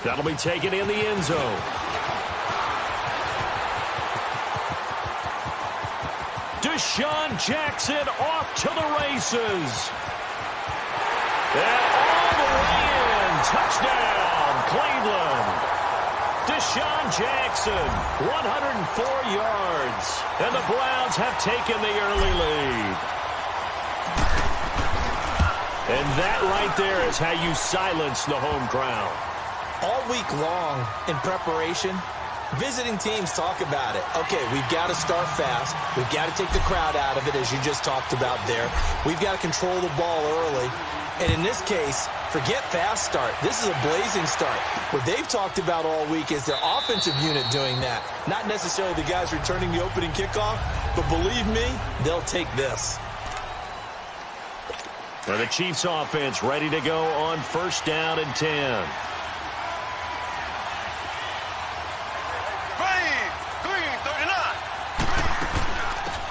That'll be taken in the end zone. Deshaun Jackson off to the races. And all the way in. Touchdown, Cleveland. Deshaun Jackson, 104 yards. And the Browns have taken the early lead. And that right there is how you silence the home crowd. All week long in preparation, visiting teams talk about it. Okay, we've got to start fast. We've got to take the crowd out of it, as you just talked about there. We've got to control the ball early. And in this case, forget fast start. This is a blazing start. What they've talked about all week is their offensive unit doing that. Not necessarily the guys returning the opening kickoff, but believe me, they'll take this. For the Chiefs offense ready to go on first down and 10.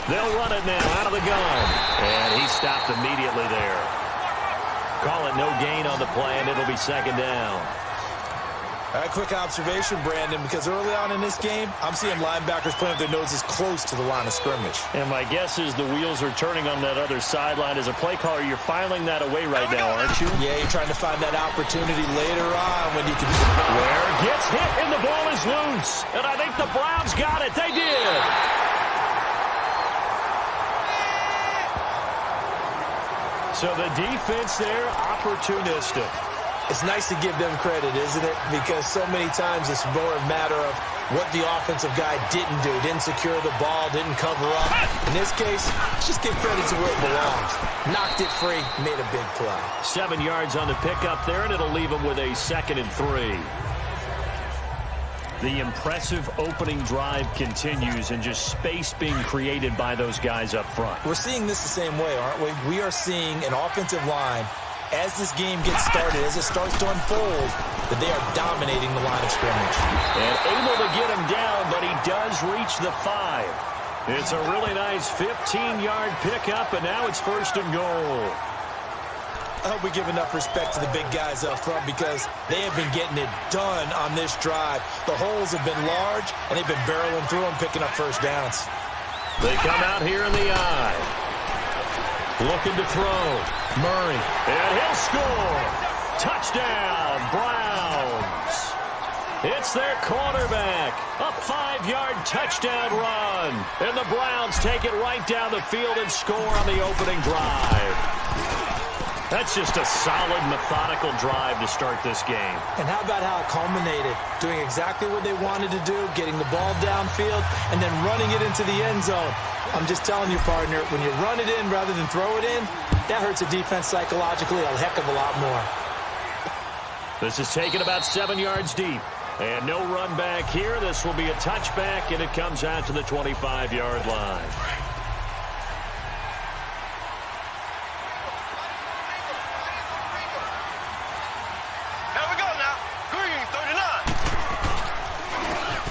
They'll run it now out of the gun. And he stopped immediately there. Call it no gain on the play, and it'll be second down. All right, quick observation, Brandon, because early on in this game, I'm seeing linebackers putting up their noses close to the line of scrimmage. And my guess is the wheels are turning on that other sideline. As a play caller, you're filing that away right now, aren't you? Yeah, you're trying to find that opportunity later on when you can... Ware gets hit, and the ball is loose. And I think the Browns got it. They did. So the defense there, opportunistic. It's nice to give them credit, isn't it? Because so many times it's more a matter of what the offensive guy didn't do. Didn't secure the ball, didn't cover up. In this case, let's just give credit to where it belongs. Knocked it free, made a big play. 7 yards on the pickup there, and it'll leave him with a 2nd and 3. The impressive opening drive continues, and just space being created by those guys up front. We're seeing this the same way, aren't we? We are seeing an offensive line, as this game gets started, as it starts to unfold, that they are dominating the line of scrimmage. And able to get him down, but he does reach the 5. It's a really nice 15-yard pickup, and now it's 1st and goal. I hope we give enough respect to the big guys up front because they have been getting it done on this drive. The holes have been large, and they've been barreling through them, picking up first downs. They come out here in the eye. Looking to throw. Murray. And he'll score. Touchdown, Browns. It's their quarterback. A 5-yard touchdown run. And the Browns take it right down the field and score on the opening drive. That's just a solid, methodical drive to start this game. And how about how it culminated? Doing exactly what they wanted to do, getting the ball downfield, and then running it into the end zone. I'm just telling you, partner, when you run it in rather than throw it in, that hurts a defense psychologically a heck of a lot more. This is taken about 7 yards deep. And no run back here. This will be a touchback, and it comes out to the 25-yard line.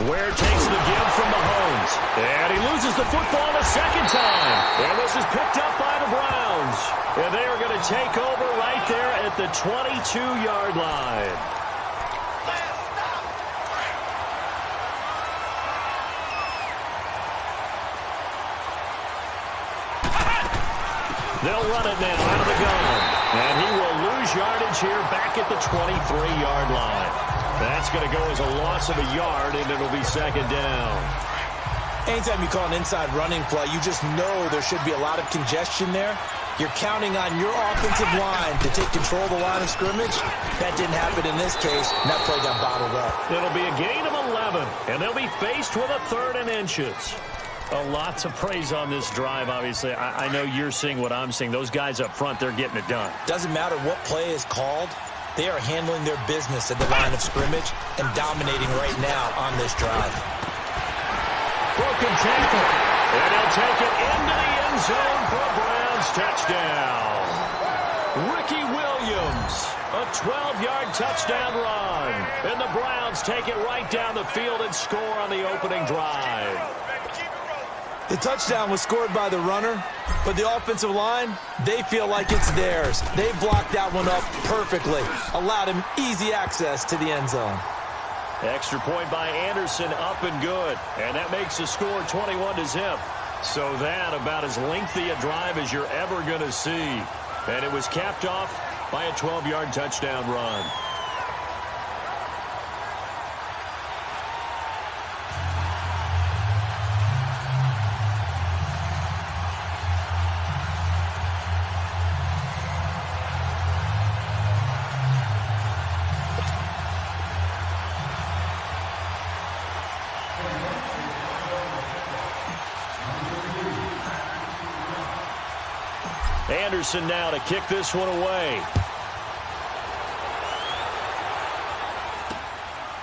Ware takes the give from Mahomes. And he loses the football the second time. And this is picked up by the Browns. And they are going to take over right there at the 22-yard line. They'll run it now out of the gun. And he will lose yardage here back at the 23-yard line. That's going to go as a loss of a yard, and it'll be second down. Anytime you call an inside running play, you just know there should be a lot of congestion there. You're counting on your offensive line to take control of the line of scrimmage. That didn't happen in this case, and that play got bottled up. It'll be a gain of 11, and they'll be faced with a 3rd and inches. A lot to praise on this drive, obviously. I know you're seeing what I'm seeing. Those guys up front, they're getting it done. Doesn't matter what play is called. They are handling their business at the line of scrimmage and dominating right now on this drive. Broken tackle. And he'll take it into the end zone for a Browns touchdown. Ricky Williams, a 12-yard touchdown run. And the Browns take it right down the field and score on the opening drive. The touchdown was scored by the runner, but the offensive line, they feel like it's theirs. They blocked that one up perfectly, allowed him easy access to the end zone. Extra point by Anderson, up and good. And that makes the score 21-0. So that about as lengthy a drive as you're ever going to see. And it was capped off by a 12-yard touchdown run. Anderson now to kick this one away.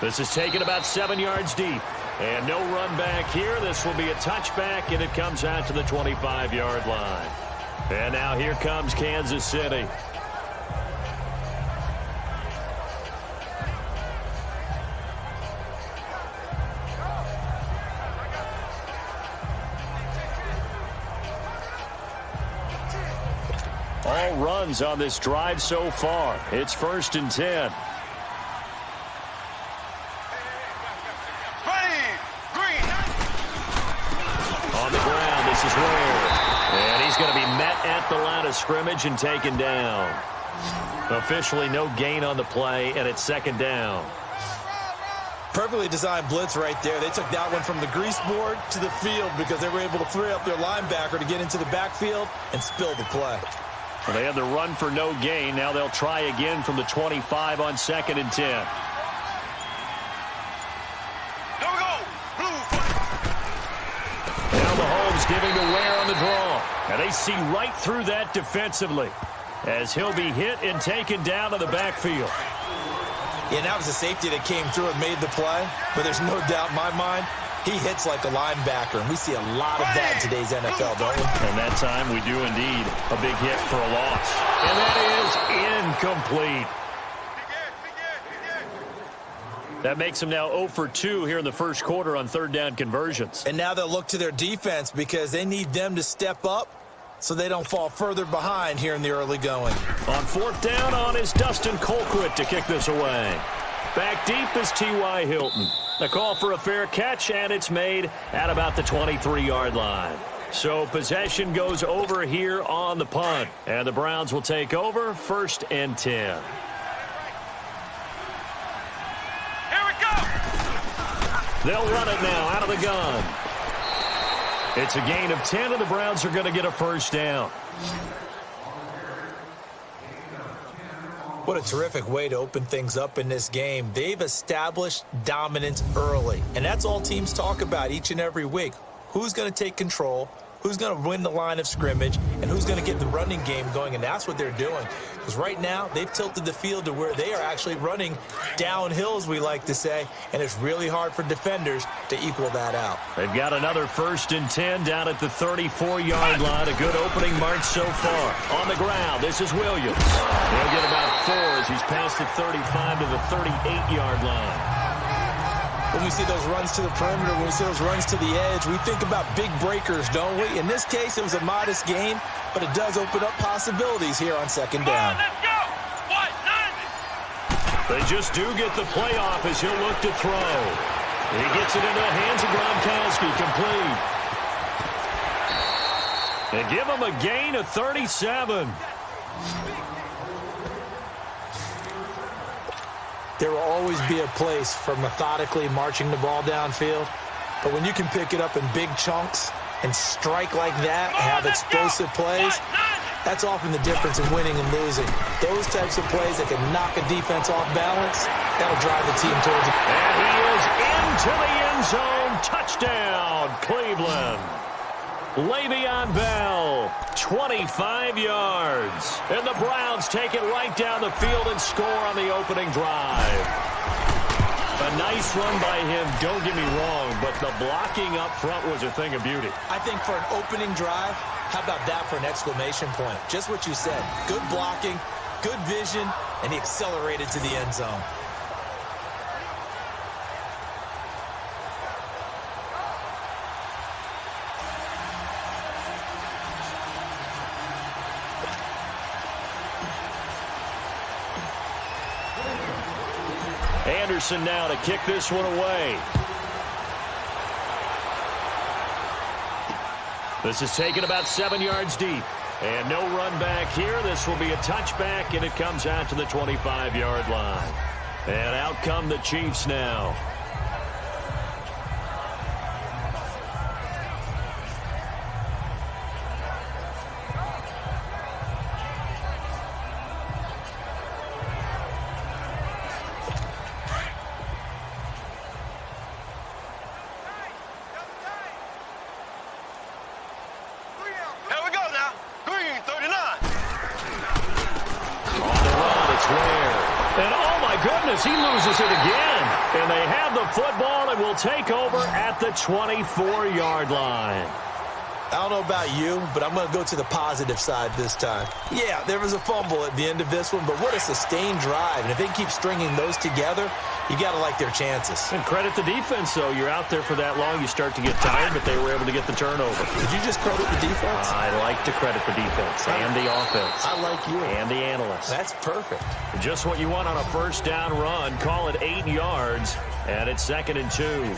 This is taken about 7 yards deep. And no run back here. This will be a touchback, and it comes out to the 25-yard line. And now here comes Kansas City. All runs on this drive so far. It's 1st and 10. On the ground, this is Ware. And he's going to be met at the line of scrimmage and taken down. Officially no gain on the play, and it's 2nd down. Perfectly designed blitz right there. They took that one from the grease board to the field because they were able to free up their linebacker to get into the backfield and spill the play. Well, they had the run for no gain. Now they'll try again from the 25 on 2nd and 10. Here we go. Now Mahomes giving to Ware on the draw. And they see right through that defensively as he'll be hit and taken down to the backfield. Yeah, that was a safety that came through and made the play. But there's no doubt in my mind, he hits like a linebacker, and we see a lot of that in today's NFL, don't we? And that time we do indeed. A big hit for a loss. And that is incomplete. That makes them now 0 for 2 here in the first quarter on 3rd down conversions. And now they'll look to their defense because they need them to step up so they don't fall further behind here in the early going. On 4th down on is Dustin Colquitt to kick this away. Back deep is T.Y. Hilton. A call for a fair catch, and it's made at about the 23-yard line. So possession goes over here on the punt, and the Browns will take over 1st and 10. Here we go. They'll run it now out of the gun. It's a gain of 10, and the Browns are going to get a 1st down. What a terrific way to open things up in this game. They've established dominance early, and that's all teams talk about each and every week. Who's going to take control, who's going to win the line of scrimmage, and who's going to get the running game going, and that's what they're doing. Because right now, they've tilted the field to where they are actually running downhill, as we like to say, and it's really hard for defenders to equal that out. They've got another 1st and 10 down at the 34-yard line. A good opening march so far. On the ground, this is Williams. He'll get about 4 as he's past the 35 to the 38-yard line. When we see those runs to the perimeter, when we see those runs to the edge, we think about big breakers, don't we? In this case, it was a modest gain, but it does open up possibilities here on 2nd down. Let's go. What? 90. They just do get the playoff as he'll look to throw. He gets it into the hands of Gronkowski, complete. And give him a gain of 37. There will always be a place for methodically marching the ball downfield. But when you can pick it up in big chunks and strike like that, have explosive plays, that's often the difference in winning and losing. Those types of plays that can knock a defense off balance, that'll drive the team towards it. And he is into the end zone. Touchdown, Cleveland. Le'Veon Bell, 25 yards. And the Browns take it right down the field and score on the opening drive. A nice run by him, don't get me wrong, but the blocking up front was a thing of beauty. I think for an opening drive, how about that for an exclamation point? Just what you said. Good blocking, good vision, and he accelerated to the end zone. Anderson now to kick this one away. This is taken about 7 yards deep. And no run back here. This will be a touchback, and it comes out to the 25-yard line. And out come the Chiefs now. He loses it again. And they have the football and will take over at the 24-yard line. I don't know about you, but I'm going to go to the positive side this time. Yeah, there was a fumble at the end of this one, but what a sustained drive. And if they keep stringing those together, you got to like their chances. And credit the defense, though. You're out there for that long, you start to get tired, but they were able to get the turnover. Did you just credit the defense? I like to credit the defense and the offense. I like you. And the analysts. That's perfect. Just what you want on a first down run. Call it 8 yards, and it's 2nd and 2.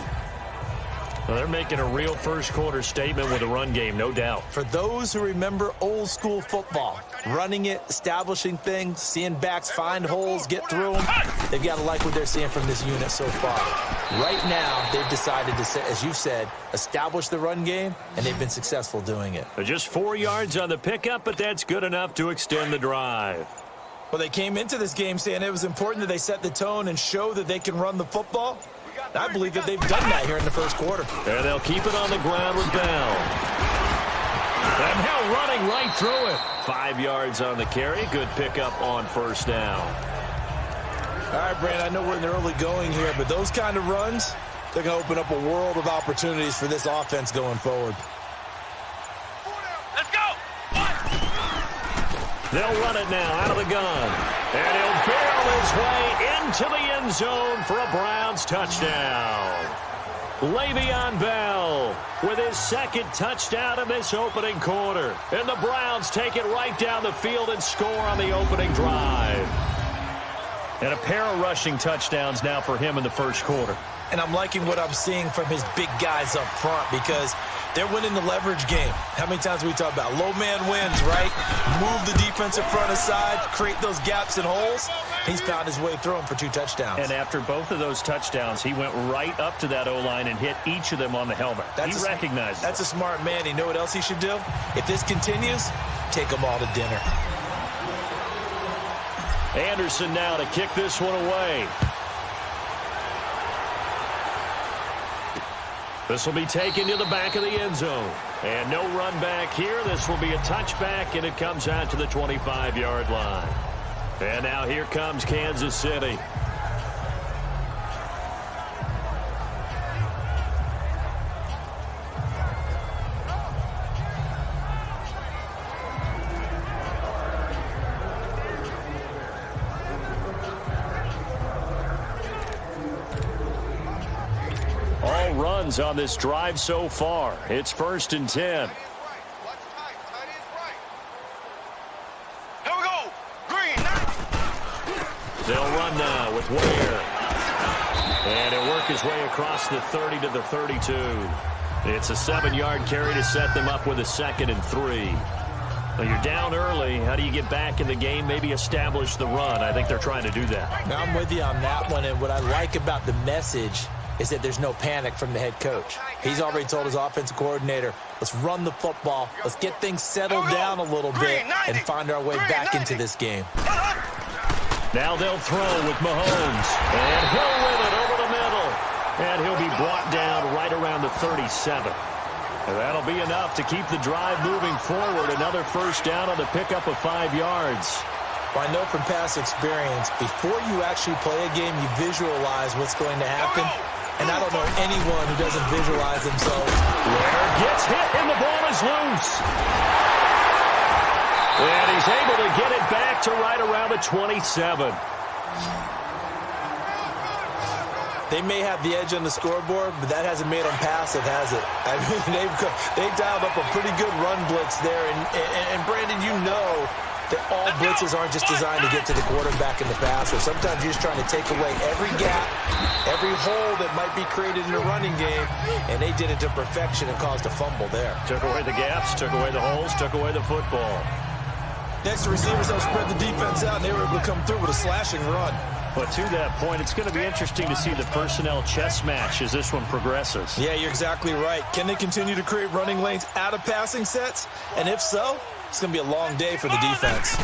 Well, they're making a real first-quarter statement with a run game, no doubt. For those who remember old-school football, running it, establishing things, seeing backs find holes, get through them, they've got to like what they're seeing from this unit so far. Right now, they've decided to, as you said, establish the run game, and they've been successful doing it. Just 4 yards on the pickup, but that's good enough to extend the drive. Well, they came into this game saying it was important that they set the tone and show that they can run the football. I believe that they've done that here in the first quarter. And they'll keep it on the ground with Bell. And Hill running right through it. 5 yards on the carry. Good pickup on first down. All right, Brandon, I know we're in the early going here, but those kind of runs, they're going to open up a world of opportunities for this offense going forward. Let's go! They'll run it now out of the gun. And he'll barrel his way into the end zone for a Browns touchdown. Le'Veon Bell with his 2nd touchdown in this opening quarter. And the Browns take it right down the field and score on the opening drive. And a pair of rushing touchdowns now for him in the first quarter. And I'm liking what I'm seeing from his big guys up front because they're winning the leverage game. How many times we talk about low man wins, right? Move the defensive front aside, create those gaps and holes. He's found his way through them for 2 touchdowns. And after both of those touchdowns, he went right up to that O-line and hit each of them on the helmet. He recognized it. That's a smart man. You know what else he should do? If this continues, take them all to dinner. Anderson now to kick this one away. This will be taken to the back of the end zone. And no run back here. This will be a touchback, and it comes out to the 25-yard line. And now here comes Kansas City. All runs on this drive so far. It's 1st and 10. They'll run now with Ware. And he'll work his way across the 30 to the 32. It's a 7-yard carry to set them up with a 2nd and 3. Well, you're down early. How do you get back in the game? Maybe establish the run. I think they're trying to do that. Now, I'm with you on that one. And what I like about the message is that there's no panic from the head coach. He's already told his offensive coordinator, let's run the football. Let's get things settled down a little bit and find our way back into this game. Now they'll throw with Mahomes. And Hill with it over the middle. And he'll be brought down right around the 37. And that'll be enough to keep the drive moving forward. Another first down on the pickup of 5 yards. Well, I know from past experience, before you actually play a game, you visualize what's going to happen. And I don't know anyone who doesn't visualize themselves. Ware gets hit and the ball is loose. And he's able to get it back to right around the 27. They may have the edge on the scoreboard, but that hasn't made them passive, has it? I mean, they've dialed up a pretty good run blitz there. And Brandon, you know that all blitzes aren't just designed to get to the quarterback and the passer. Sometimes you're just trying to take away every gap, every hole that might be created in a running game, and they did it to perfection and caused a fumble there. Took away the gaps, took away the holes, took away the football. Next, the receivers have spread the defense out, and they were able to come through with a slashing run. But to that point, it's going to be interesting to see the personnel chess match as this one progresses. Yeah, you're exactly right. Can they continue to create running lanes out of passing sets? And if so, it's going to be a long day for the defense.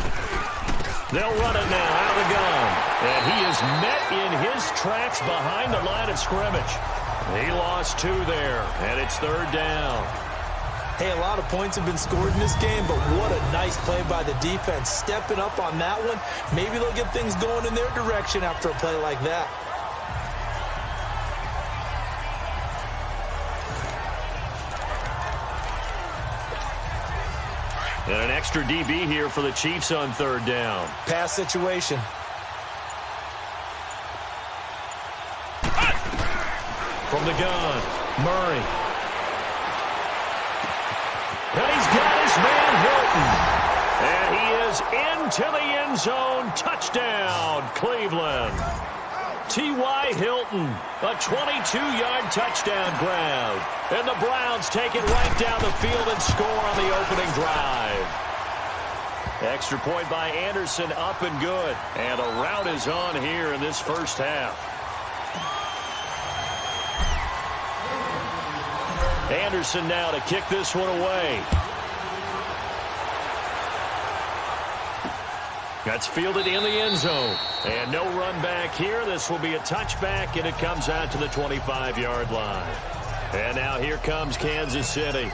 They'll run it now out of the gun. And he is met in his tracks behind the line of scrimmage. He lost 2 there, and it's 3rd down. Hey, a lot of points have been scored in this game, but what a nice play by the defense. Stepping up on that one, maybe they'll get things going in their direction after a play like that. And an extra DB here for the Chiefs on 3rd down. Pass situation. From the gun, Murray. And he's got his man Hilton. And he is into the end zone. Touchdown, Cleveland. T.Y. Hilton, a 22-yard touchdown grab. And the Browns take it right down the field and score on the opening drive. Extra point by Anderson, up and good. And a rout is on here in this first half. Anderson now to kick this one away. That's fielded in the end zone. And no run back here. This will be a touchback, and it comes out to the 25-yard line. And now here comes Kansas City.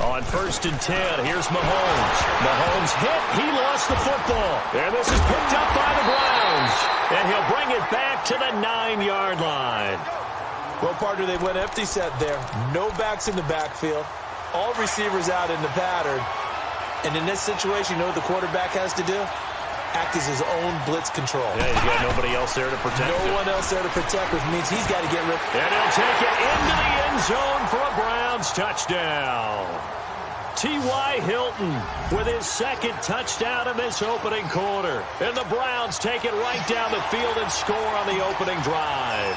On 1st and 10, here's Mahomes. Mahomes hit. He lost the football. And this is picked up by the Browns. And he'll bring it back to the 9-yard line. Well, partner, they went empty set there. No backs in the backfield. All receivers out in the pattern. And in this situation, you know what the quarterback has to do? Act as his own blitz control. Yeah, he's got nobody else there to protect him. No one else there to protect, which means he's got to get rid. And he'll take it into the end zone for a Browns touchdown. T.Y. Hilton with his 2nd touchdown in this opening quarter. And the Browns take it right down the field and score on the opening drive.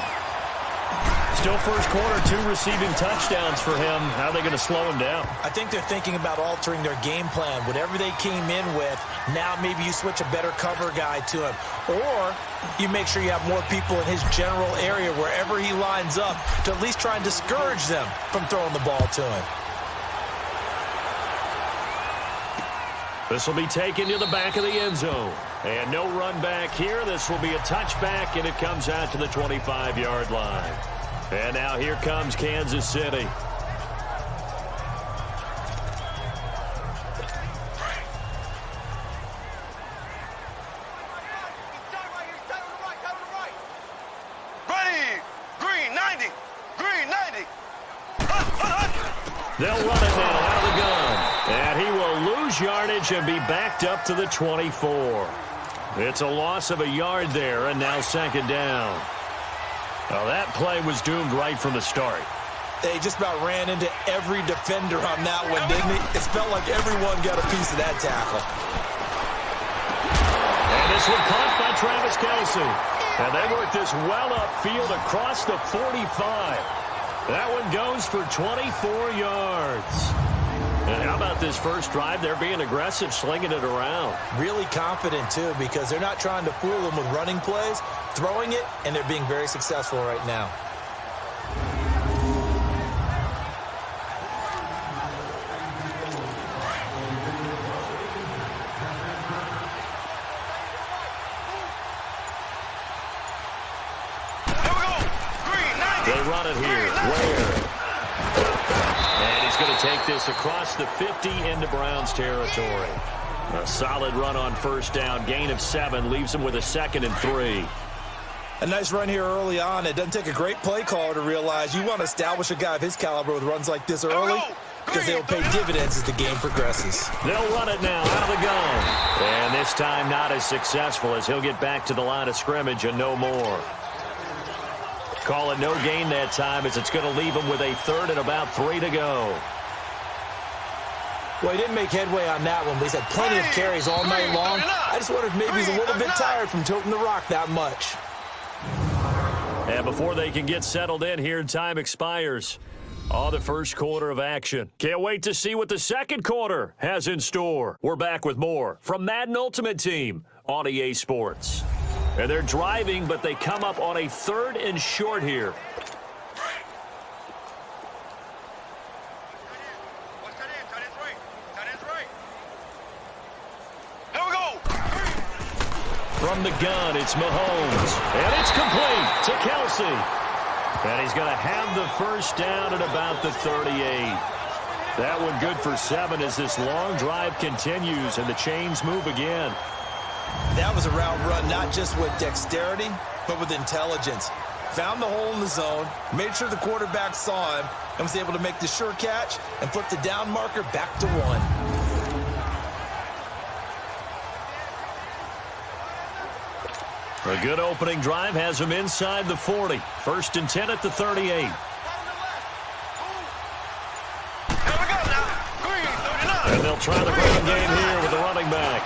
Still first quarter, 2 receiving touchdowns for him. How are they going to slow him down? I think they're thinking about altering their game plan. Whatever they came in with, now maybe you switch a better cover guy to him. Or you make sure you have more people in his general area wherever he lines up to at least try and discourage them from throwing the ball to him. This will be taken to the back of the end zone. And no run back here. This will be a touchback, and it comes out to the 25-yard line. And now here comes Kansas City. Ready! Green 90! Green 90! They'll run it now out of the gun. And he will lose yardage and be backed up to the 24. It's a loss of a yard there, and now 2nd down. Now that play was doomed right from the start. They just about ran into every defender on that one, didn't he? It felt like everyone got a piece of that tackle. And this one caught by Travis Kelce. And they work this well upfield across the 45. That one goes for 24 yards. And how about this first drive? They're being aggressive, slinging it around. Really confident, too, because they're not trying to fool them with running plays, throwing it, and they're being very successful right now. They run it here. Ware. And he's going to take this across the 50 into Browns territory. A solid run on 1st down. Gain of 7 leaves him with a 2nd and 3. A nice run here early on. It doesn't take a great play caller to realize you want to establish a guy of his caliber with runs like this early because they will pay dividends as the game progresses. They'll run it now out of the gun. And this time not as successful as he'll get back to the line of scrimmage and no more. Call it no gain that time as it's going to leave him with a third and about 3 to go. Well, he didn't make headway on that one, but he's had plenty of carries all night long. I just wonder if maybe he's a little bit tired from toting the rock that much. And before they can get settled in here, time expires on the first quarter of action. Can't wait to see what the second quarter has in store. We're back with more from Madden Ultimate Team on EA Sports. And they're driving, but they come up on a 3rd and short here. From the gun, it's Mahomes. And it's complete to Kelsey. And he's going to have the first down at about the 38. That one good for 7 as this long drive continues and the chains move again. That was a route run not just with dexterity, but with intelligence. Found the hole in the zone, made sure the quarterback saw him, and was able to make the sure catch and flip the down marker back to 1. A good opening drive has him inside the 40. 1st and 10 at the 38. And they'll try the running game here with the running back.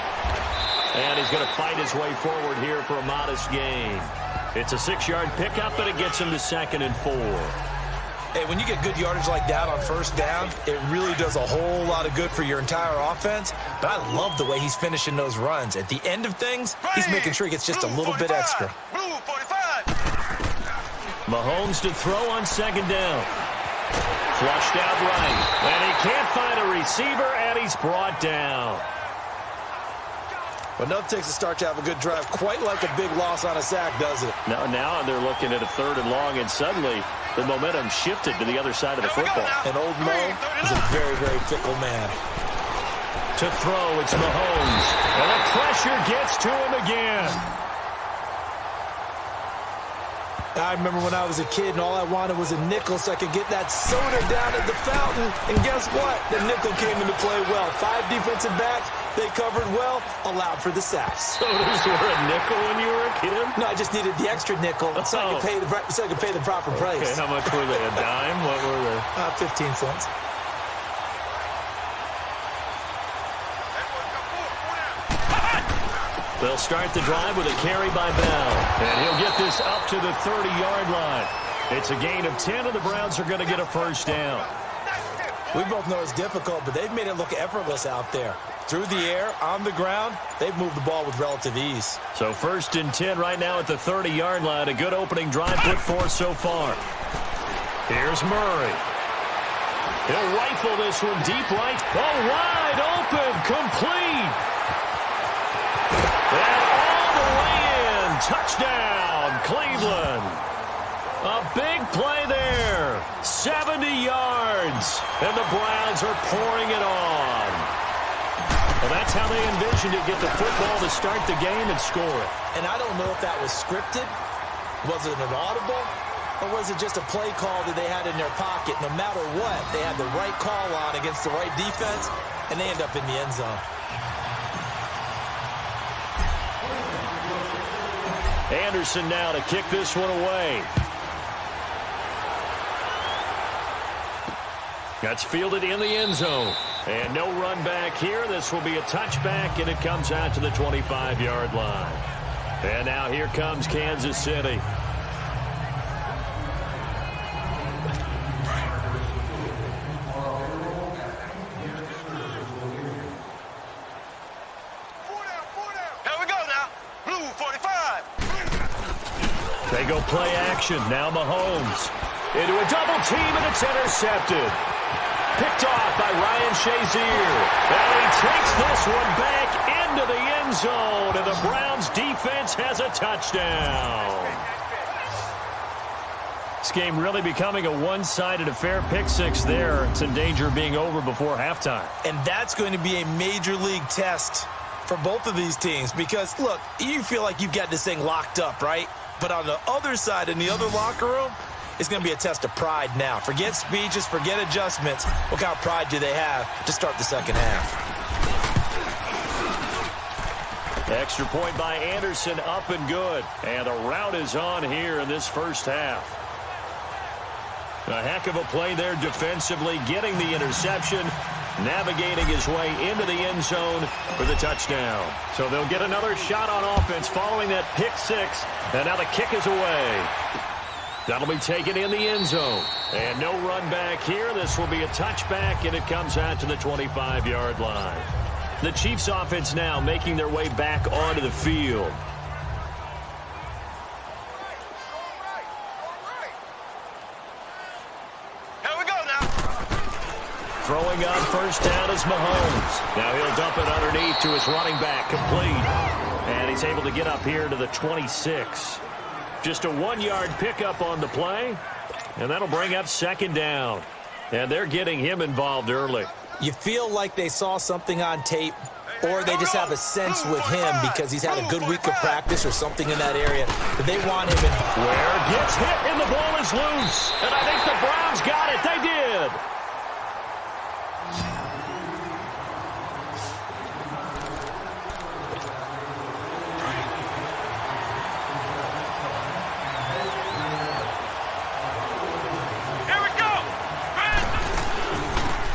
And he's going to fight his way forward here for a modest gain. It's a 6-yard pickup, and it gets him to 2nd and 4. Hey, when you get good yardage like that on first down, it really does a whole lot of good for your entire offense. But I love the way he's finishing those runs. At the end of things, he's making sure he gets just a little bit extra. Mahomes to throw on 2nd down. Flushed out right. And he can't find a receiver, and he's brought down. But enough takes a start to have a good drive. Quite like a big loss on a sack, does it? Now they're looking at a 3rd and long, and suddenly the momentum shifted to the other side of the football. And old Mo is a very, very fickle man. To throw, it's Mahomes. And the pressure gets to him again. I remember when I was a kid and all I wanted was a nickel so I could get that soda down at the fountain. And guess what? The nickel came into play well. 5 defensive backs, they covered well, allowed for the sacks. Sodas were a nickel when you were a kid? No, I just needed the extra nickel so I could pay the proper price. Okay, how much were they? A dime? What were they? 15 cents. They'll start the drive with a carry by Bell. And he'll get this up to the 30-yard line. It's a gain of 10, and the Browns are going to get a first down. We both know it's difficult, but they've made it look effortless out there. Through the air, on the ground, they've moved the ball with relative ease. So 1st and 10 right now at the 30-yard line. A good opening drive put forth so far. Here's Murray. He'll rifle this one deep right. Oh, wide open, complete. And all the way in. Touchdown, Cleveland. A big play there. 70 yards. And the Browns are pouring it on. Well, that's how they envisioned it. Get the football to start the game and score it. And I don't know if that was scripted. Was it an audible? Or was it just a play call that they had in their pocket? No matter what, they had the right call on against the right defense, and they end up in the end zone. Anderson now to kick this one away. That's fielded in the end zone. And no run back here. This will be a touchback, and it comes out to the 25-yard line. And now here comes Kansas City. They go play action. Now Mahomes into a double team, and it's intercepted. Picked off by Ryan Shazier. And he takes this one back into the end zone, and the Browns defense has a touchdown. This game really becoming a one-sided affair. Pick 6 there. It's in danger of being over before halftime. And that's going to be a major league test for both of these teams because, look, you feel like you've got this thing locked up, right? But on the other side, in the other locker room, it's going to be a test of pride now. Forget speeches, forget adjustments. What kind of pride do they have to start the second half? Extra point by Anderson, up and good. And the rout is on here in this first half. A heck of a play there defensively, getting the interception, navigating his way into the end zone for the touchdown. So they'll get another shot on offense following that pick six. And now the kick is away. That'll be taken in the end zone. And no run back here. This will be a touchback, and it comes out to the 25-yard line. The Chiefs offense now making their way back onto the field. Here we go now. Throwing on first down is Mahomes. Now he'll dump it underneath to his running back, complete. And he's able to get up here to the 26. Just a 1-yard pickup on the play, and that'll bring up second down. And they're getting him involved early. You feel like they saw something on tape, or they just have a sense with him because he's had a good week of practice or something in that area that they want him in. Ware gets hit, and the ball is loose. And I think the Browns got it. They did.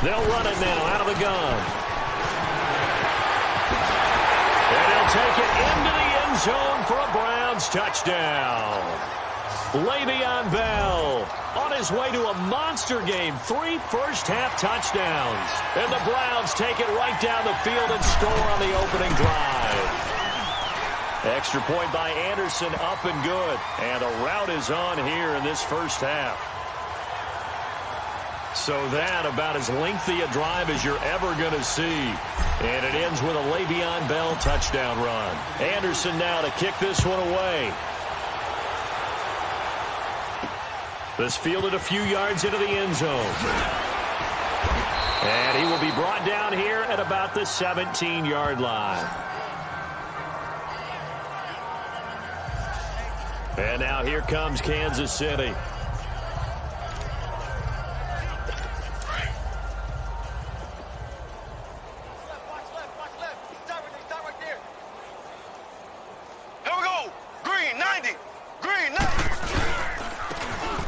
They'll run it now out of the gun. And he'll take it into the end zone for a Browns touchdown. Le'Veon Bell on his way to a monster game. 3 first-half touchdowns. And the Browns take it right down the field and score on the opening drive. Extra point by Anderson, up and good. And a rout is on here in this first half. So that about as lengthy a drive as you're ever going to see. And it ends with a Le'Veon Bell touchdown run. Anderson now to kick this one away. This fielded a few yards into the end zone. And he will be brought down here at about the 17-yard line. And now here comes Kansas City.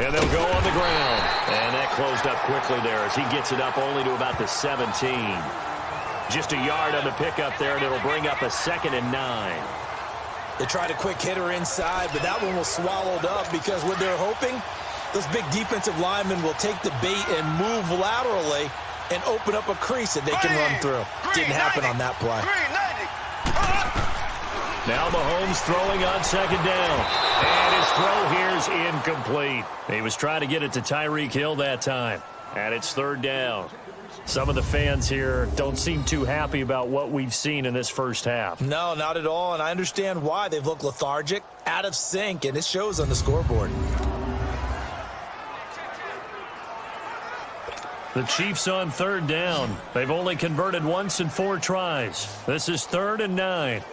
And they'll go on the ground. And that closed up quickly there as he gets it up only to about the 17. Just a yard on the pickup there, and it'll bring up a 2nd and 9. They tried a quick hitter inside, but that one was swallowed up because what they're hoping, those big defensive linemen will take the bait and move laterally and open up a crease that they can run through. Didn't happen on that play. Now Mahomes throwing on second down. And his throw here is incomplete. He was trying to get it to Tyreek Hill that time. And it's 3rd down. Some of the fans here don't seem too happy about what we've seen in this first half. No, not at all. And I understand why. They've looked lethargic, out of sync, and it shows on the scoreboard. The Chiefs on 3rd down. They've only converted once in 4 tries. This is 3rd and 9.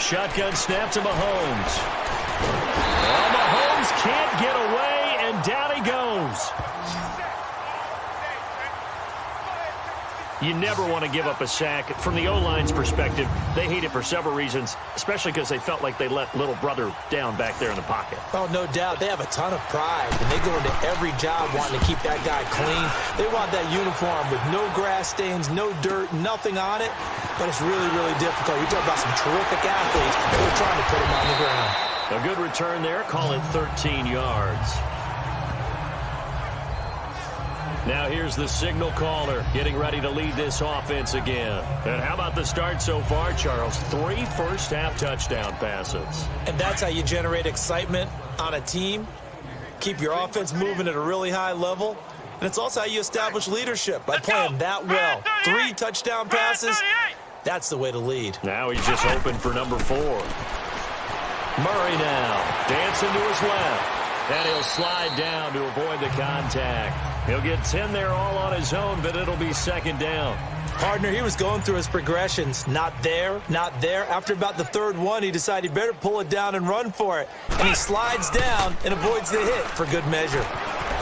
Shotgun snap to Mahomes. Oh, Mahomes can't get away, and down he goes. You never want to give up a sack. From the O-line's perspective, they hate it for several reasons, especially because they felt like they let little brother down back there in the pocket. Oh, no doubt. They have a ton of pride, and they go into every job wanting to keep that guy clean. They want that uniform with no grass stains, no dirt, nothing on it, but it's really, really difficult. You talk about some terrific athletes. They're trying to put him on the ground. A good return there. Call it 13 yards. Now here's the signal caller getting ready to lead this offense again. And how about the start so far, Charles? 3 first-half touchdown passes. And that's how you generate excitement on a team, keep your offense moving at a really high level, and it's also how you establish leadership by playing that well. 3 touchdown passes, that's the way to lead. Now he's just open for number 4. Murray now dancing to his left, and he'll slide down to avoid the contact. He'll get 10 there all on his own, but it'll be second down. Partner, he was going through his progressions. Not there, not there. After about the third one, he decided he better pull it down and run for it. And he slides down and avoids the hit for good measure.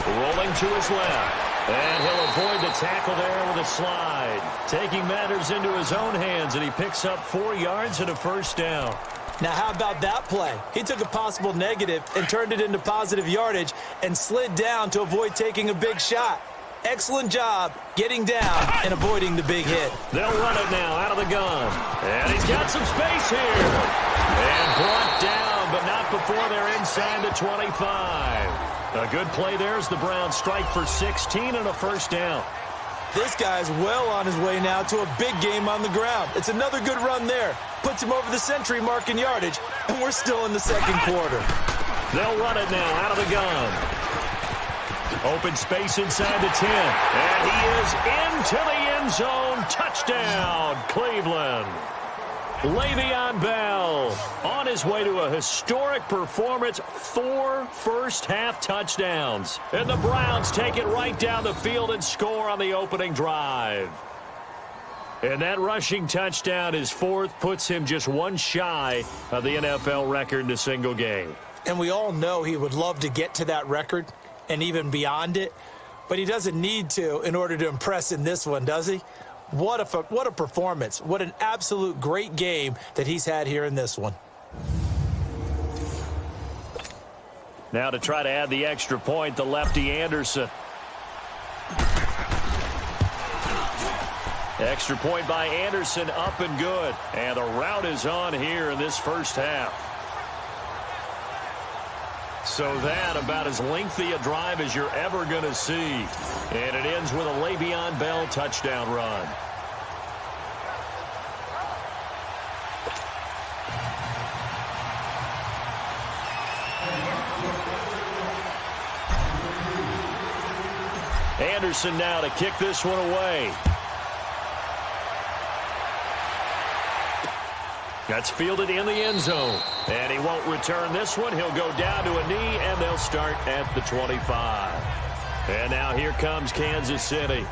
Rolling to his left. And he'll avoid the tackle there with a slide. Taking matters into his own hands, and he picks up 4 yards and a first down. Now, how about that play? He took a possible negative and turned it into positive yardage and slid down to avoid taking a big shot. Excellent job getting down and avoiding the big hit. They'll run it now out of the gun. And he's got some space here. And brought down, but not before they're inside the 25. A good play there as the Browns strike for 16 and a first down. This guy's well on his way now to a big game on the ground. It's another good run there. Puts him over the century mark in yardage, and we're still in the second quarter. They'll run it now out of the gun. Open space inside the 10. And he is into the end zone. Touchdown, Cleveland. Le'Veon Bell on his way to a historic performance. 4 first-half touchdowns. And the Browns take it right down the field and score on the opening drive. And that rushing touchdown, his 4th, puts him just 1 shy of the NFL record in a single game. And we all know he would love to get to that record and even beyond it, but he doesn't need to in order to impress in this one, does he? What a performance. What an absolute great game that he's had here in this one. Now to try to add the extra point, the lefty Anderson. Extra point by Anderson, up and good. And the route is on here in this first half. So that about as lengthy a drive as you're ever going to see. And it ends with a Le'Veon Bell touchdown run. Anderson now to kick this one away. That's fielded in the end zone. And he won't return this one. He'll go down to a knee, and they'll start at the 25. And now here comes Kansas City.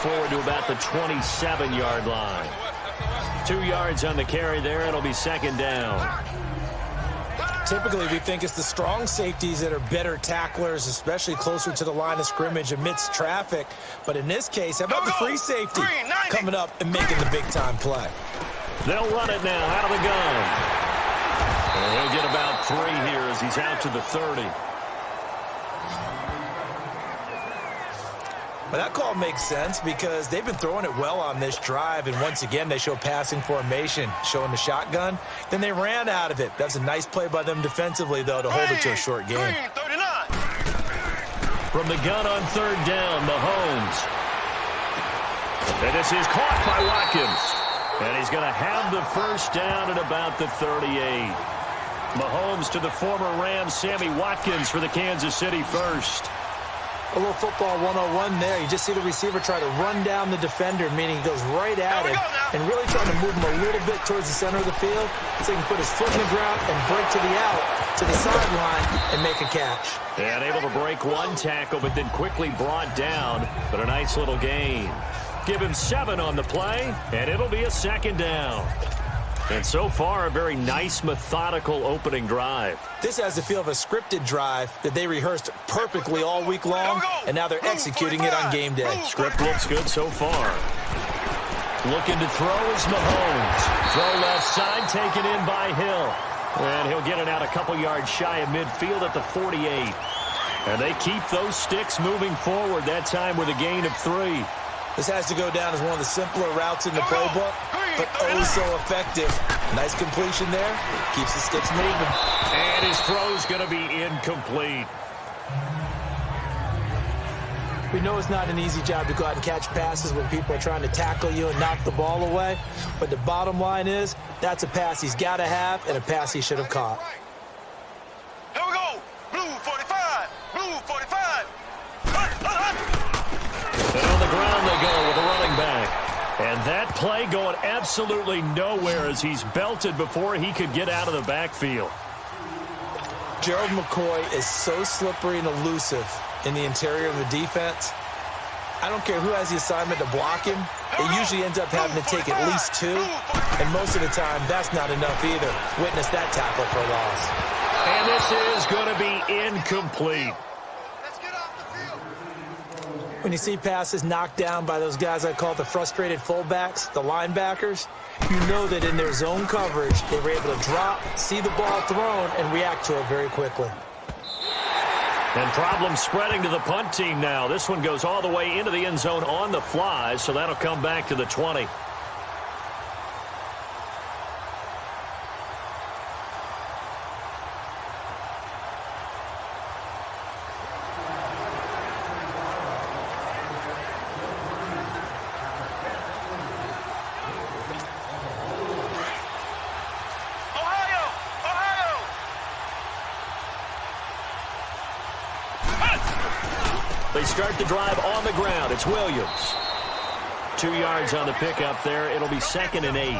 Forward to about the 27-yard line. 2 yards on the carry there. It'll be second down. Typically, we think it's the strong safeties that are better tacklers, especially closer to the line of scrimmage amidst traffic. But in this case, how about the free safety coming up and making the big-time play? They'll run it now out of the gun. And he'll get about 3 here as he's out to the 30. Well, that call makes sense because they've been throwing it well on this drive, and once again, they show passing formation, showing the shotgun. Then they ran out of it. That's a nice play by them defensively, though, to hold it to a short game. From the gun on third down, Mahomes. And this is caught by Watkins. And he's going to have the first down at about the 38. Mahomes to the former Rams, Sammy Watkins for the Kansas City first. A little football 101 there. You just see the receiver try to run down the defender, meaning he goes right at him and really trying to move him a little bit towards the center of the field so he can put his foot in the ground and break to the out, to the sideline, and make a catch. And able to break one tackle, but then quickly brought down. But a nice little gain. Give him 7 on the play, and it'll be a second down. And so far, a very nice, methodical opening drive. This has the feel of a scripted drive that they rehearsed perfectly all week long, and now they're executing it on game day. Script looks good so far. Looking to throw is Mahomes. Throw left side, taken in by Hill. And he'll get it out a couple yards shy of midfield at the 48. And they keep those sticks moving forward, that time with a gain of 3. This has to go down as one of the simpler routes in the playbook, but oh so effective. Nice completion there. Keeps the sticks moving. And his throw's going to be incomplete. We know it's not an easy job to go out and catch passes when people are trying to tackle you and knock the ball away. But the bottom line is, that's a pass he's got to have and a pass he should have caught. Here we go. Blue 45. Blue 45. And on the ground they go with a running back. And that play going absolutely nowhere as he's belted before he could get out of the backfield. Gerald McCoy is so slippery and elusive in the interior of the defense. I don't care who has the assignment to block him. It usually ends up having to take at least two. And most of the time, that's not enough either. Witness that tackle for loss. And this is going to be incomplete. When you see passes knocked down by those guys I call the frustrated fullbacks, the linebackers, you know that in their zone coverage, they were able to drop, see the ball thrown, and react to it very quickly. And problems spreading to the punt team now. This one goes all the way into the end zone on the fly, so that'll come back to the 20. They start the drive on the ground. It's Williams. 2 yards on the pickup there. It'll be 2nd and 8.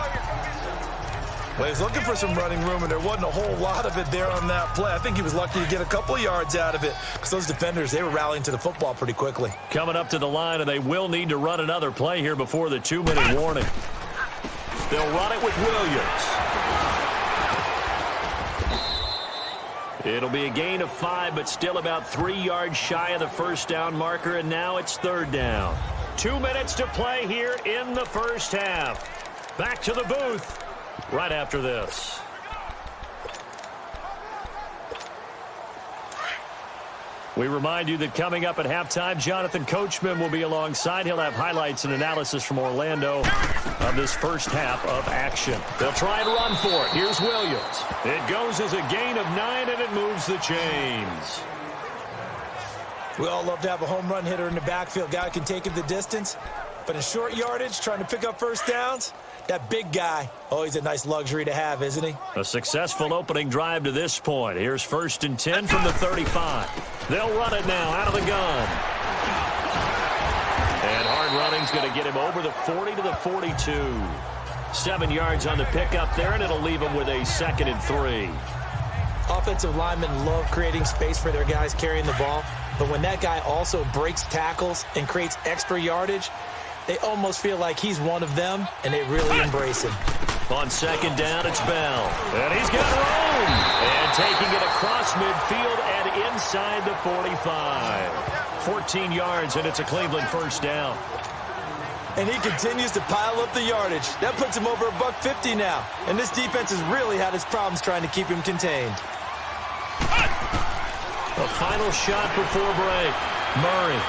Well, he's looking for some running room, and there wasn't a whole lot of it there on that play. I think he was lucky to get a couple of yards out of it because those defenders, they were rallying to the football pretty quickly. Coming up to the line, and they will need to run another play here before the 2-minute warning. They'll run it with Williams. It'll be a gain of 5, but still about 3 yards shy of the first down marker, and now it's 3rd down. 2 minutes to play here in the first half. Back to the booth right after this. We remind you that coming up at halftime, Jonathan Coachman will be alongside. He'll have highlights and analysis from Orlando of this first half of action. They'll try and run for it. Here's Williams. It goes as a gain of 9, and it moves the chains. We all love to have a home run hitter in the backfield. Guy can take it the distance. But in short yardage, trying to pick up first downs, that big guy, always a nice luxury to have, isn't he? A successful opening drive to this point. Here's 1st and 10 from the 35. They'll run it now out of the gun. And hard running's going to get him over the 40 to the 42. 7 yards on the pickup there, and it'll leave him with a 2nd and 3. Offensive linemen love creating space for their guys carrying the ball. But when that guy also breaks tackles and creates extra yardage, they almost feel like he's one of them, and they really embrace him. On 2nd down, it's Bell. And he's got room. And taking it across midfield and inside the 45. 14 yards, and it's a Cleveland first down. And he continues to pile up the yardage. That puts him over $150 now. And this defense has really had its problems trying to keep him contained. A final shot before break. Murray.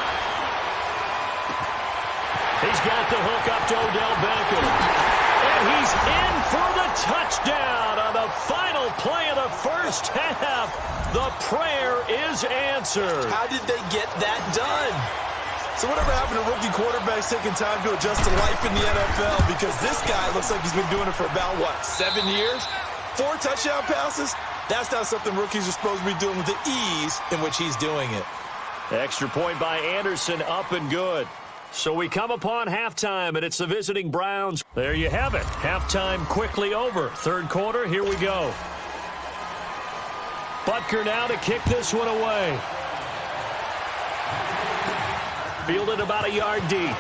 He's got the hook up to Odell Beckham. And he's in for the touchdown on the final play of the first half. The prayer is answered. How did they get that done? So whatever happened to rookie quarterbacks taking time to adjust to life in the NFL? Because this guy looks like he's been doing it for about, 7 years? 4 touchdown passes? That's not something rookies are supposed to be doing with the ease in which he's doing it. Extra point by Anderson, up and good. So we come upon halftime, and it's the visiting Browns. There you have it. Halftime quickly over. 3rd quarter, here we go. Butker now to kick this one away. Fielded about a yard deep.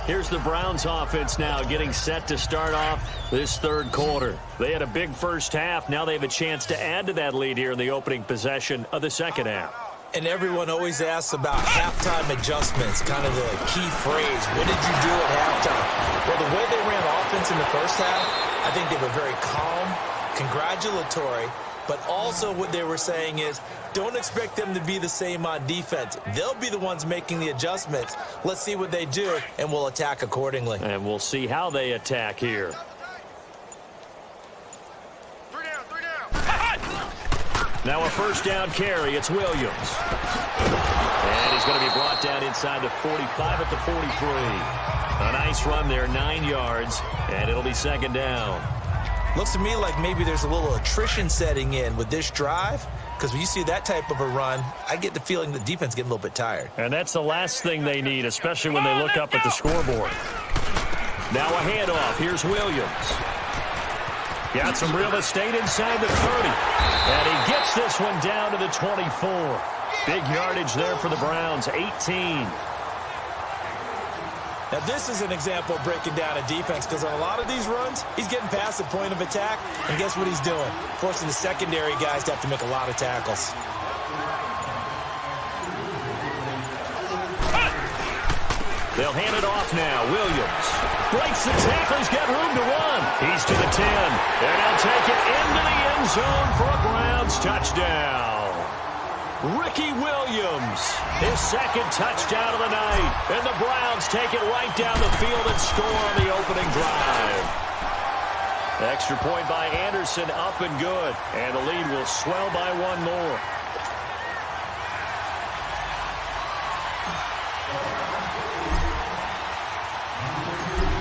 Here's the Browns offense now getting set to start off this 3rd quarter. They had a big first half. Now they have a chance to add to that lead here in the opening possession of the 2nd half. And everyone always asks about halftime adjustments, kind of the key phrase. What did you do at halftime? Well, the way they ran offense in the first half, I think they were very calm, congratulatory, but also what they were saying is, don't expect them to be the same on defense. They'll be the ones making the adjustments. Let's see what they do, and we'll attack accordingly. And we'll see how they attack here. Now a first down carry. It's Williams. And he's going to be brought down inside the 45 at the 43. A nice run there, 9 yards, and it'll be second down. Looks to me like maybe there's a little attrition setting in with this drive, because when you see that type of a run, I get the feeling the defense getting a little bit tired. And that's the last thing they need, especially when they look up at the scoreboard. Now a handoff. Here's Williams. Got some real estate inside the 30. And he gets this one down to the 24. Big yardage there for the Browns, 18. Now, this is an example of breaking down a defense, because on a lot of these runs, he's getting past the point of attack, and guess what he's doing? Forcing the secondary guys to have to make a lot of tackles. They'll hand it off now. Williams breaks the tackle. He's got room to run. He's to the 10, and he'll take it into the end zone for a Browns touchdown. Ricky Williams, his second touchdown of the night. And the Browns take it right down the field and score on the opening drive. Extra point by Anderson, up and good. And the lead will swell by one more.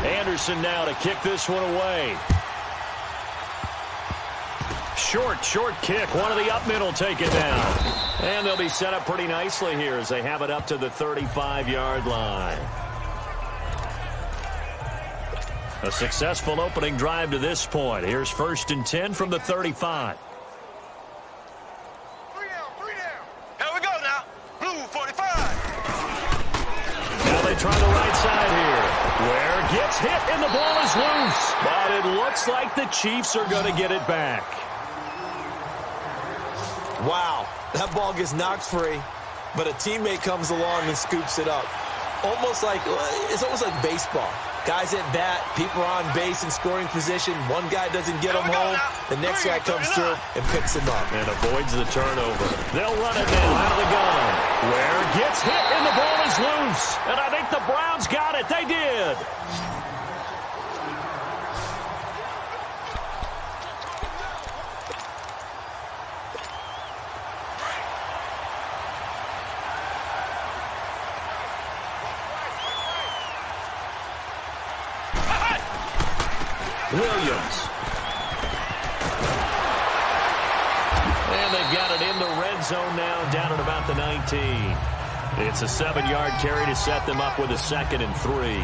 Anderson now to kick this one away. Short kick. One of the up middle take it down. And they'll be set up pretty nicely here as they have it up to the 35-yard line. A successful opening drive to this point. Here's 1st and 10 from the 35. 3 down. Here we go now. Blue 45. Now they try the right side here. Ware gets hit and the ball is loose. But it looks like the Chiefs are going to get it back. Wow, that ball gets knocked free, but a teammate comes along and scoops it up. It's almost like baseball. Guys at bat, people are on base in scoring position. One guy doesn't get him home. The next guy comes through and picks him up. And avoids the turnover. They'll run it now out of the gun. Ware gets hit and the ball is loose. And I think the Browns got it. They did. Williams. And they've got it in the red zone now, down at about the 19. It's a 7-yard carry to set them up with a 2nd and 3.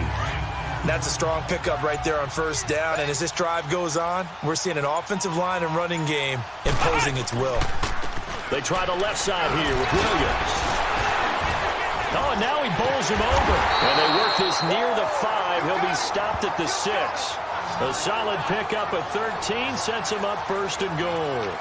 That's a strong pickup right there on first down, and as this drive goes on, we're seeing an offensive line and running game imposing its will. They try the left side here with Williams. Oh, and now he bowls him over. And they work this near the 5. He'll be stopped at the 6. A solid pickup at 13 sets him up 1st and goal.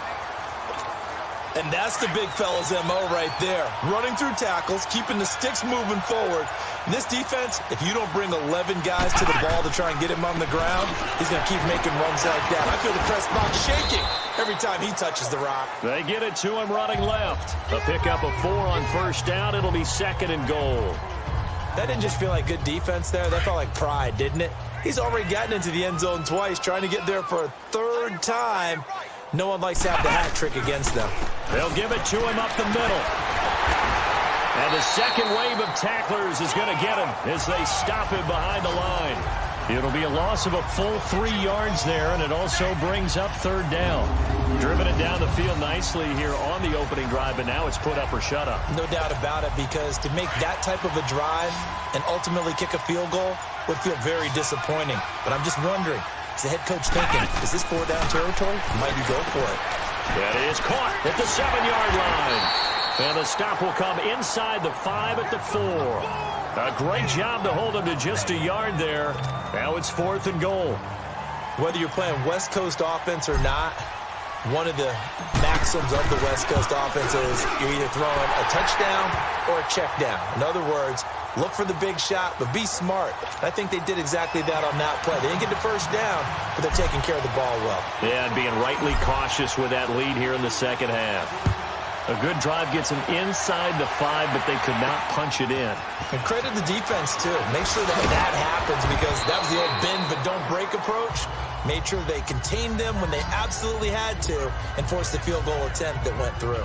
And that's the big fella's MO right there. Running through tackles, keeping the sticks moving forward. And this defense, if you don't bring 11 guys to the ball to try and get him on the ground, he's going to keep making runs like that. I feel the press box shaking every time he touches the rock. They get it to him running left. A pickup of 4 on first down. It'll be 2nd and goal. That didn't just feel like good defense there. That felt like pride, didn't it? He's already gotten into the end zone twice, trying to get there for a 3rd time. No one likes to have the hat trick against them. They'll give it to him up the middle. And the second wave of tacklers is going to get him as they stop him behind the line. It'll be a loss of a full 3 yards there, and it also brings up 3rd down. Driven it down the field nicely here on the opening drive, and now it's put up or shut up. No doubt about it, because to make that type of a drive and ultimately kick a field goal would feel very disappointing. But I'm just wondering, is the head coach thinking, is this 4-down territory? Might you go for it? That is caught at the 7-yard line. And the stop will come inside the 5 at the 4. A great job to hold him to just a yard there. Now it's 4th and goal. Whether you're playing West Coast offense or not, one of the maxims of the West Coast offense is you're either throwing a touchdown or a check down. In other words, look for the big shot, but be smart. I think they did exactly that on that play. They didn't get the first down, but they're taking care of the ball well. Yeah, and being rightly cautious with that lead here in the second half. A good drive gets them inside the 5, but they could not punch it in. And credit the defense, too. Make sure that happens, because that was the old bend but don't break approach. Made sure they contained them when they absolutely had to and forced the field goal attempt that went through.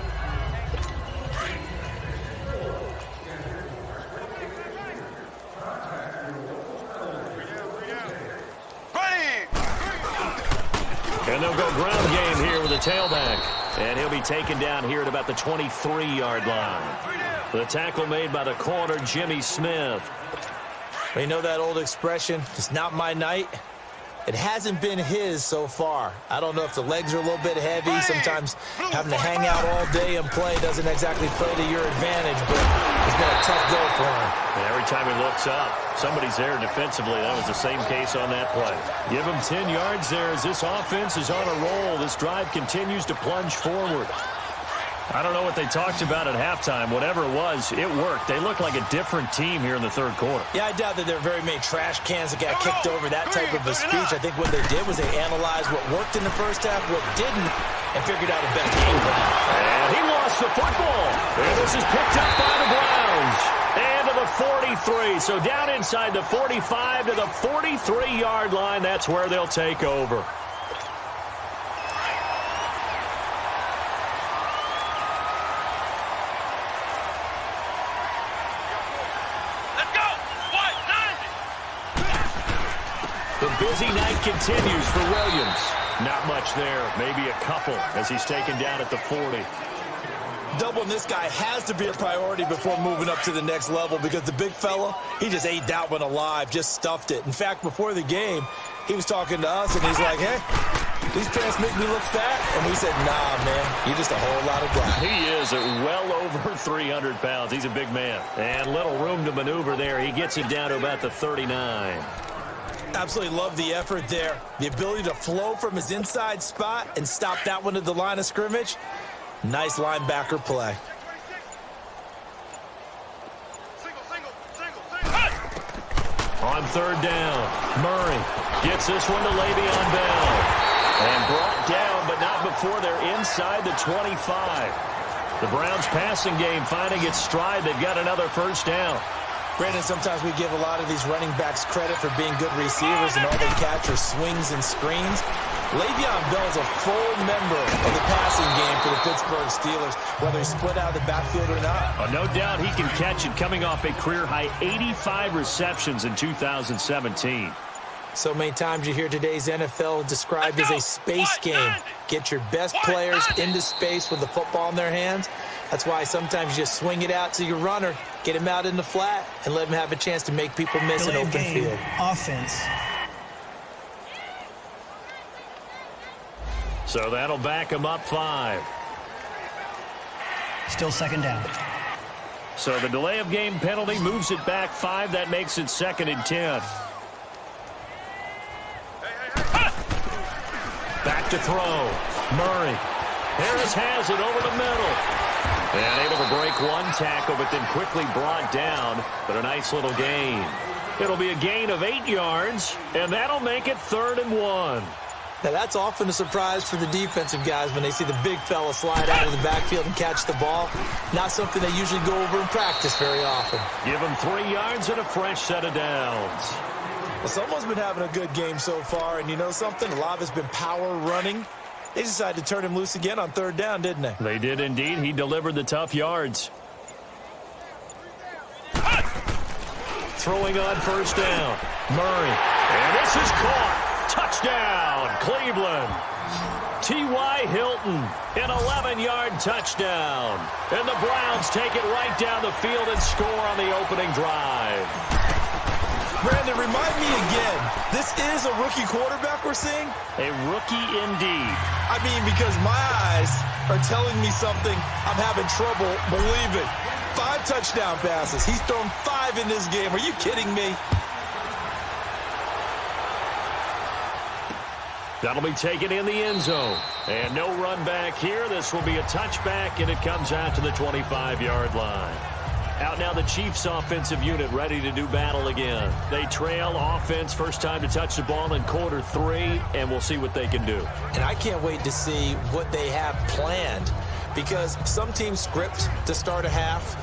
And they'll go ground game here with a tailback. And he'll be taken down here at about the 23-yard line. The tackle made by the corner, Jimmy Smith. You know that old expression, it's not my night? It hasn't been his so far. I don't know if the legs are a little bit heavy. Sometimes having to hang out all day and play doesn't exactly play to your advantage, but it's been a tough go for him. And every time he looks up, somebody's there defensively. That was the same case on that play. Give him 10 yards there as this offense is on a roll. This drive continues to plunge forward. I don't know what they talked about at halftime. Whatever it was, it worked. They look like a different team here in the third quarter. Yeah, I doubt that there are very many trash cans that got kicked over that type of a speech. I think what they did was they analyzed what worked in the first half, what didn't, and figured out a better game plan. And he lost the football. And this is picked up by the Browns. And to the 43. So down inside the 45 to the 43-yard line. That's where they'll take over. The busy night continues for Williams. Not much there, maybe a couple as he's taken down at the 40. Doubling this guy has to be a priority before moving up to the next level, because the big fella, he just ate that one alive, just stuffed it. In fact, before the game, he was talking to us, and he's like, hey, these pants make me look fat. And we said, nah, man, you're just a whole lot of guy. He is at well over 300 pounds. He's a big man. And little room to maneuver there. He gets it down to about the 39. Absolutely love the effort there. The ability to flow from his inside spot and stop that one at the line of scrimmage. Nice linebacker play. On third down, Murray gets this one to Le'Veon Bell. And brought down, but not before they're inside the 25. The Browns passing game finding its stride. They've got another first down. Brandon, sometimes we give a lot of these running backs credit for being good receivers, and all they catch are swings and screens. Le'Veon Bell is a full member of the passing game for the Pittsburgh Steelers, whether he's split out of the backfield or not. No doubt he can catch it, coming off a career-high 85 receptions in 2017. So many times you hear today's NFL described as a space game. Get your best players into space with the football in their hands. That's why sometimes you just swing it out to your runner, get him out in the flat, and let him have a chance to make people miss an open field. Offense. So that'll back him up 5. Still second down. So the delay of game penalty moves it back 5. That makes it 2nd and 10. Back to throw. Murray. Harris has it over the middle. And able to break one tackle, but then quickly brought down. But a nice little gain. It'll be a gain of 8 yards, and that'll make it 3rd and 1. Now, that's often a surprise for the defensive guys when they see the big fella slide out of the backfield and catch the ball. Not something they usually go over in practice very often. Give them 3 yards and a fresh set of downs. Well, someone's been having a good game so far, and you know something? A lot of it's been power running. They decided to turn him loose again on 3rd down, didn't they? They did indeed. He delivered the tough yards. Throwing on 1st down. Murray. And this is caught. Touchdown, Cleveland. T.Y. Hilton, an 11-yard touchdown. And the Browns take it right down the field and score on the opening drive. Brandon, remind me again, this is a rookie quarterback we're seeing? A rookie indeed. I mean, because my eyes are telling me something I'm having trouble believing. 5 touchdown passes. He's thrown 5 in this game. Are you kidding me? That'll be taken in the end zone. And no run back here. This will be a touchback, and it comes out to the 25-yard line. Out now the Chiefs offensive unit ready to do battle again. They trail offense, first time to touch the ball in quarter 3, and we'll see what they can do. And I can't wait to see what they have planned because some teams script to start a half.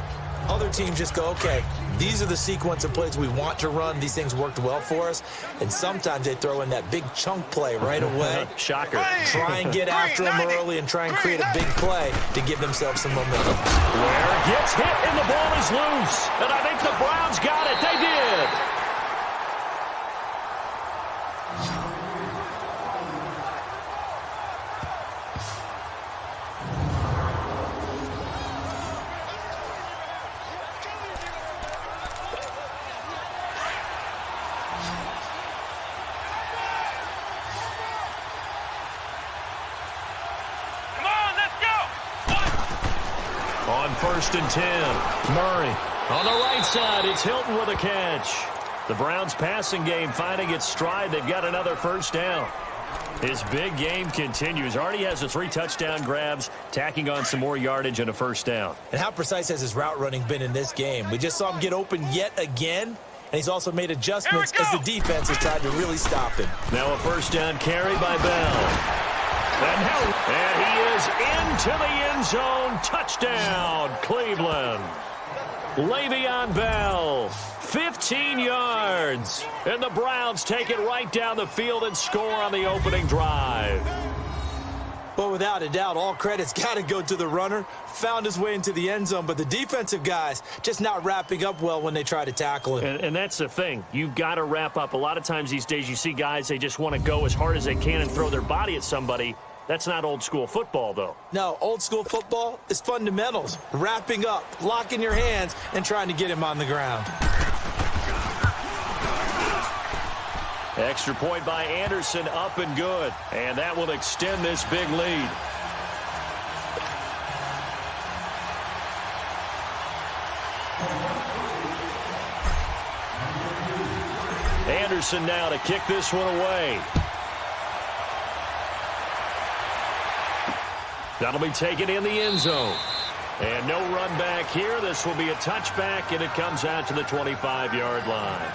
Other teams just go, okay, these are the sequence of plays we want to run. These things worked well for us. And sometimes they throw in that big chunk play right away. Shocker. Try and get after them early and try and create a big play to give themselves some momentum. Ware gets hit and the ball is loose. And I think the Browns got it. They did. On 1st and 10, Murray. On the right side, it's Hilton with a catch. The Browns passing game finding its stride. They've got another first down. His big game continues. Already has the 3 touchdown grabs, tacking on some more yardage and a first down. And how precise has his route running been in this game? We just saw him get open yet again, and he's also made adjustments as the defense has tried to really stop him. Now a first down carry by Bell. And he is into the end zone. Touchdown, Cleveland. Le'Veon Bell, 15 yards. And the Browns take it right down the field and score on the opening drive. Well, without a doubt, all credit's got to go to the runner. Found his way into the end zone, but the defensive guys just not wrapping up well when they try to tackle him. And that's the thing. You've got to wrap up. A lot of times these days you see guys, they just want to go as hard as they can and throw their body at somebody. That's not old school football, though. No, old school football is fundamentals. Wrapping up, locking your hands, and trying to get him on the ground. Extra point by Anderson, up and good. And that will extend this big lead. Anderson now to kick this one away. That'll be taken in the end zone. And no run back here. This will be a touchback, and it comes out to the 25-yard line.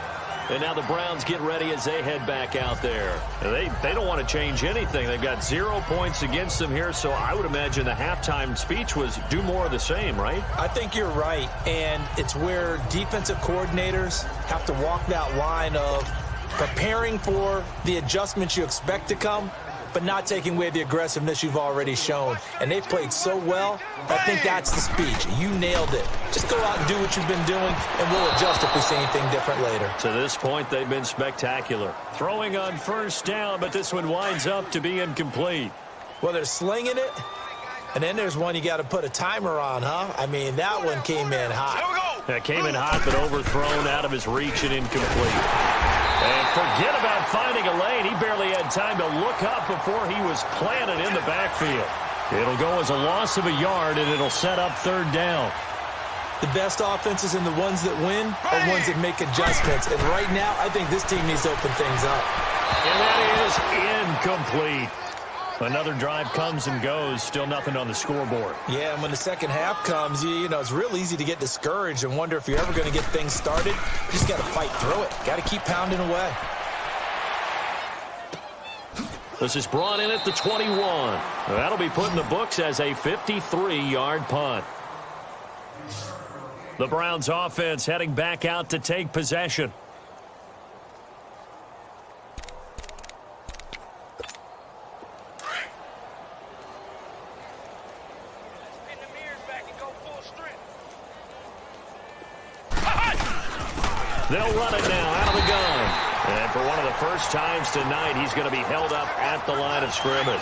And now the Browns get ready as they head back out there. They don't want to change anything. They've got 0 points against them here, so I would imagine the halftime speech was do more of the same, right? I think you're right, and it's where defensive coordinators have to walk that line of preparing for the adjustments you expect to come, but not taking away the aggressiveness you've already shown. And they've played so well, I think that's the speech. You nailed it. Just go out and do what you've been doing, and we'll adjust if we see anything different later. To this point, they've been spectacular. Throwing on first down, but this one winds up to be incomplete. Well, they're slinging it, and then there's one you got to put a timer on, huh? I mean, that one came in hot. That came in hot, but overthrown, out of his reach and incomplete. And forget about finding a lane. He barely had time to look up before he was planted in the backfield. It'll go as a loss of a yard, and it'll set up third down. The best offenses and the ones that win are ones that make adjustments. And right now, I think this team needs to open things up. And that is incomplete. Another drive comes and goes. Still nothing on the scoreboard. Yeah, and when the second half comes, you know, it's real easy to get discouraged and wonder if you're ever going to get things started. You just got to fight through it. Got to keep pounding away. This is brought in at the 21. That'll be put in the books as a 53-yard punt. The Browns offense heading back out to take possession. They'll run it now out of the gun. And for one of the first times tonight, he's going to be held up at the line of scrimmage.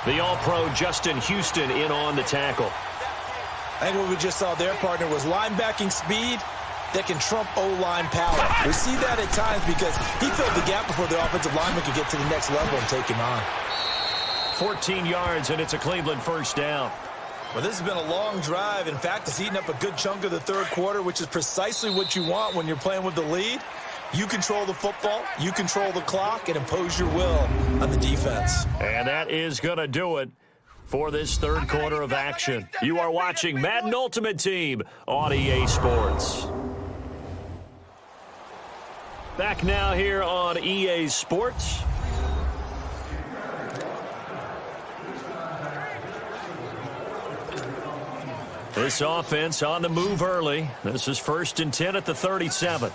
The All-Pro Justin Houston in on the tackle. I think what we just saw there, partner, was linebacking speed that can trump O-line power. We see that at times because he filled the gap before the offensive lineman could get to the next level and take him on. 14 yards, and it's a Cleveland first down. Well, this has been a long drive. In fact, it's eaten up a good chunk of the third quarter, which is precisely what you want when you're playing with the lead. You control the football, you control the clock, and impose your will on the defense. And that is going to do it for this third quarter of action. You are watching Madden Ultimate Team on EA Sports. Back now here on EA Sports. This offense on the move early. This is 1st and 10 at the 37.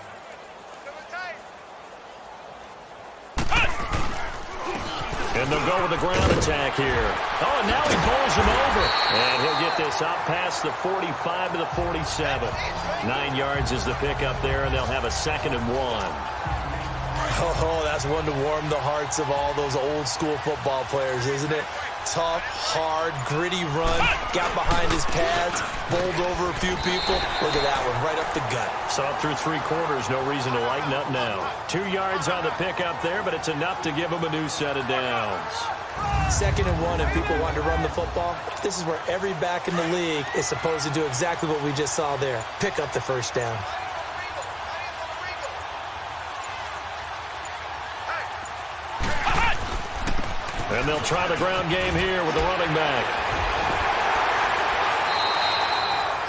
And they'll go with the ground attack here. Oh, and now he pulls him over. And he'll get this out past the 45 to the 47. 9 yards is the pickup there, and they'll have a 2nd and 1. Oh, that's one to warm the hearts of all those old school football players, isn't it? Tough, hard, gritty run. Got behind his pads, bowled over a few people. Look at that one, right up the gut. Saw it through 3 quarters. No reason to lighten up now. 2 yards on the pickup there, but it's enough to give him a new set of downs. 2nd and 1, and people want to run the football. This is where every back in the league is supposed to do exactly what we just saw there. Pick up the 1st down. And they'll try the ground game here with the running back.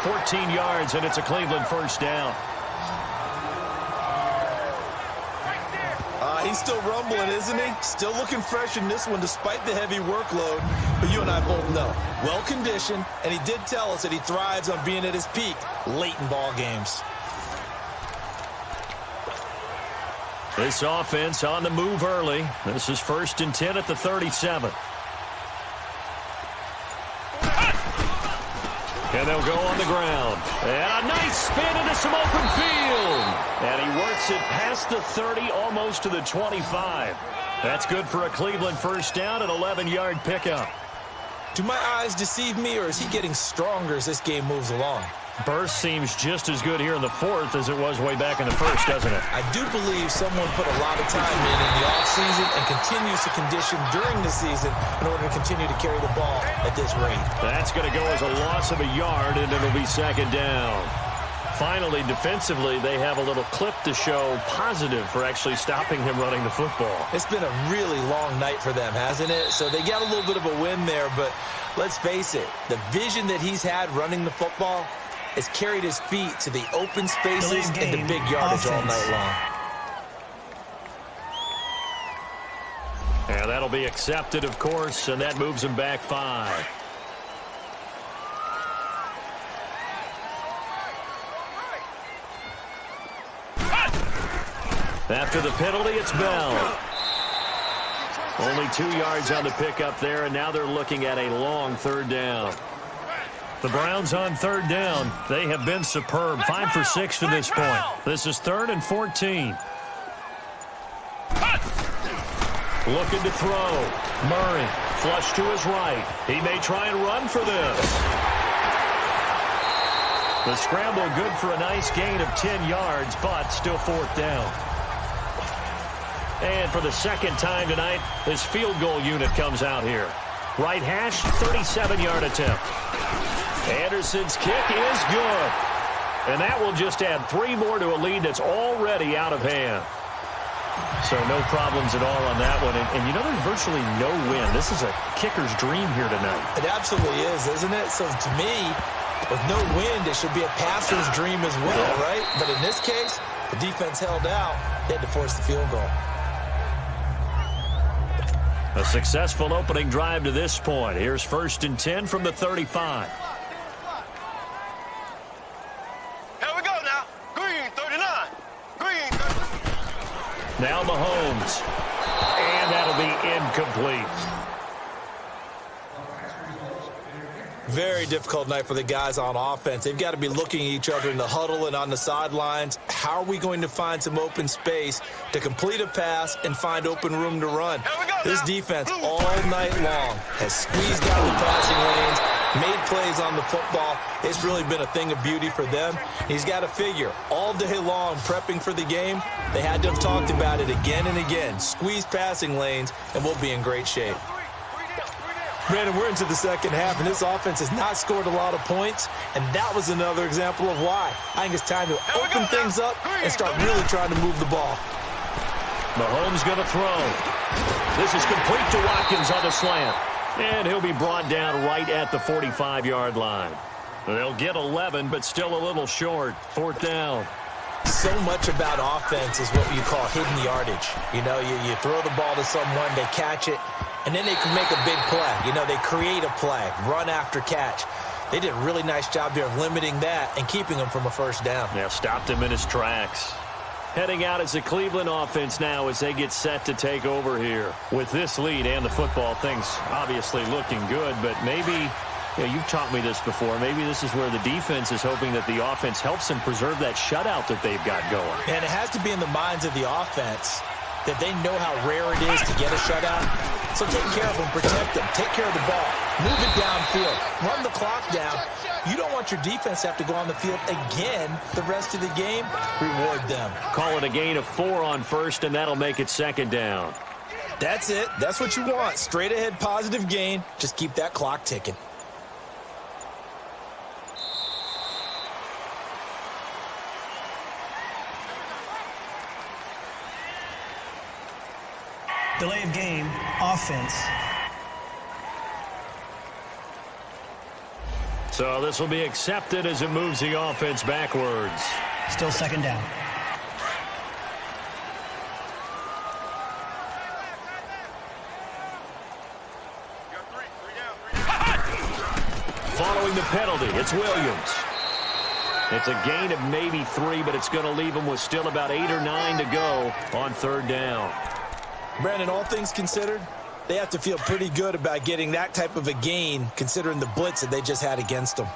14 yards, and it's a Cleveland 1st down. He's still rumbling, isn't he? Still looking fresh in this one despite the heavy workload. But you and I both know, well-conditioned, and he did tell us that he thrives on being at his peak late in ball games. This offense on the move early. This is 1st and 10 at the 37. And they'll go on the ground. And a nice spin into some open field. And he works it past the 30, almost to the 25. That's good for a Cleveland 1st down, an 11-yard pickup. Do my eyes deceive me, or is he getting stronger as this game moves along? Burst seems just as good here in the 4th as it was way back in the 1st, doesn't it? I do believe someone put a lot of time in the offseason and continues to condition during the season in order to continue to carry the ball at this rate. That's going to go as a loss of a yard, and it'll be 2nd down. Finally, defensively, they have a little clip to show positive for actually stopping him running the football. It's been a really long night for them, hasn't it? So they got a little bit of a win there, but let's face it, the vision that he's had running the football has carried his feet to the open spaces and the big yardage all night long. And that'll be accepted, of course, and that moves him back 5. After the penalty, it's Bell. Only 2 yards on the pickup there, and now they're looking at a long 3rd down. The Browns on 3rd down. They have been superb. 5 for 6 to this point. This is 3rd and 14. Looking to throw. Murray, flush to his right. He may try and run for this. The scramble good for a nice gain of 10 yards, but still 4th down. And for the 2nd time tonight, this field goal unit comes out here. Right hash, 37-yard attempt. Anderson's kick is good. And that will just add 3 more to a lead that's already out of hand. So no problems at all on that one. And you know, there's virtually no win. This is a kicker's dream here tonight. It absolutely is, isn't it? So to me, with no wind, it should be a passer's dream as well, right? But in this case, the defense held out. They had to force the field goal. A successful opening drive to this point. Here's 1st and 10 from the 35. Now Mahomes. And that'll be incomplete. Very difficult night for the guys on offense. They've got to be looking at each other in the huddle and on the sidelines. How are we going to find some open space to complete a pass and find open room to run? This defense all night long has squeezed down the passing lanes, made plays on the football. It's really been a thing of beauty for them. He's got to figure all day long prepping for the game. They had to have talked about it again and again. Squeeze passing lanes, and we'll be in great shape. Brandon, we're into the 2nd half, and this offense has not scored a lot of points, and that was another example of why. I think it's time to open things up and start really trying to move the ball. Mahomes going to throw. This is complete to Watkins on the slant. And he'll be brought down right at the 45-yard line. They'll get 11, but still a little short. 4th down. So much about offense is what you call hidden yardage. You know, you throw the ball to someone, they catch it, and then they can make a big play. You know, they create a play, run after catch. They did a really nice job there of limiting that and keeping him from a first down. Yeah, stopped him in his tracks. Heading out as the Cleveland offense now as they get set to take over here. With this lead and the football, things obviously looking good, but maybe, you've taught me this before, maybe this is where the defense is hoping that the offense helps them preserve that shutout that they've got going. And it has to be in the minds of the offense that they know how rare it is to get a shutout. So take care of them, protect them, take care of the ball, move it downfield, run the clock down. You don't want your defense to have to go on the field again the rest of the game. Reward them. Call it a gain of 4 on first, and that'll make it second down. That's it. That's what you want. Straight ahead positive gain. Just keep that clock ticking. Delay of game, offense. So this will be accepted as it moves the offense backwards. Still second down. Following the penalty, it's Williams. It's a gain of maybe 3, but it's going to leave them with still about 8 or 9 to go on third down. Brandon, all things considered, they have to feel pretty good about getting that type of a gain considering the blitz that they just had against them.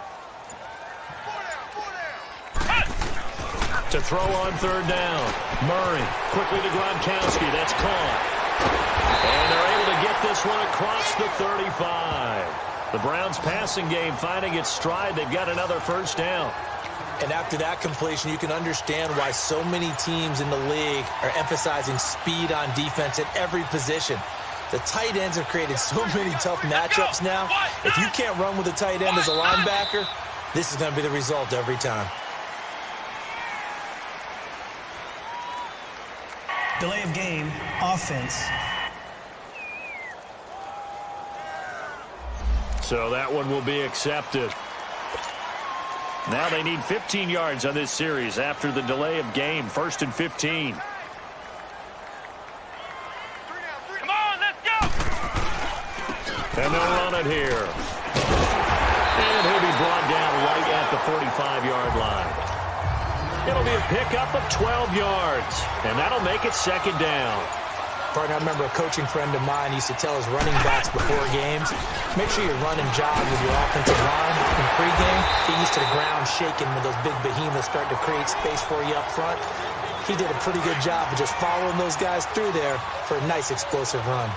To throw on third down. Murray quickly to Gronkowski. That's caught. And they're able to get this one across the 35. The Browns passing game finding its stride. They've got another first down. And after that completion, you can understand why so many teams in the league are emphasizing speed on defense at every position. The tight ends have created so many tough matchups now. If you can't run with a tight end as a linebacker, this is going to be the result every time. Delay of game, offense. So that one will be accepted. Now they need 15 yards on this series after the delay of game. 1st and 15. Come on, let's go! And they'll run it here. And he'll be brought down right at the 45-yard line. It'll be a pickup of 12 yards. And that'll make it second down. Partner, I remember a coaching friend of mine used to tell his running backs before games, make sure you run and jog with your offensive line in pregame. Get used to the ground shaking when those big behemoths start to create space for you up front. He did a pretty good job of just following those guys through there for a nice explosive run.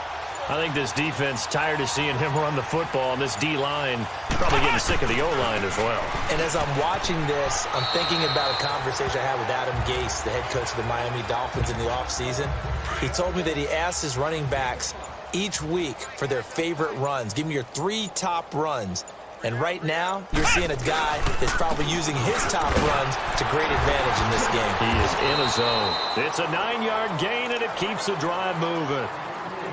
I think this defense tired of seeing him run the football, and this D-line probably getting sick of the O-line as well. And as I'm watching this, I'm thinking about a conversation I had with Adam Gase, the head coach of the Miami Dolphins in the offseason. He told me that he asked his running backs each week for their favorite runs. Give me your 3 top runs. And right now, you're seeing a guy that's probably using his top runs to great advantage in this game. He is in a zone. It's a 9-yard gain, and it keeps the drive moving.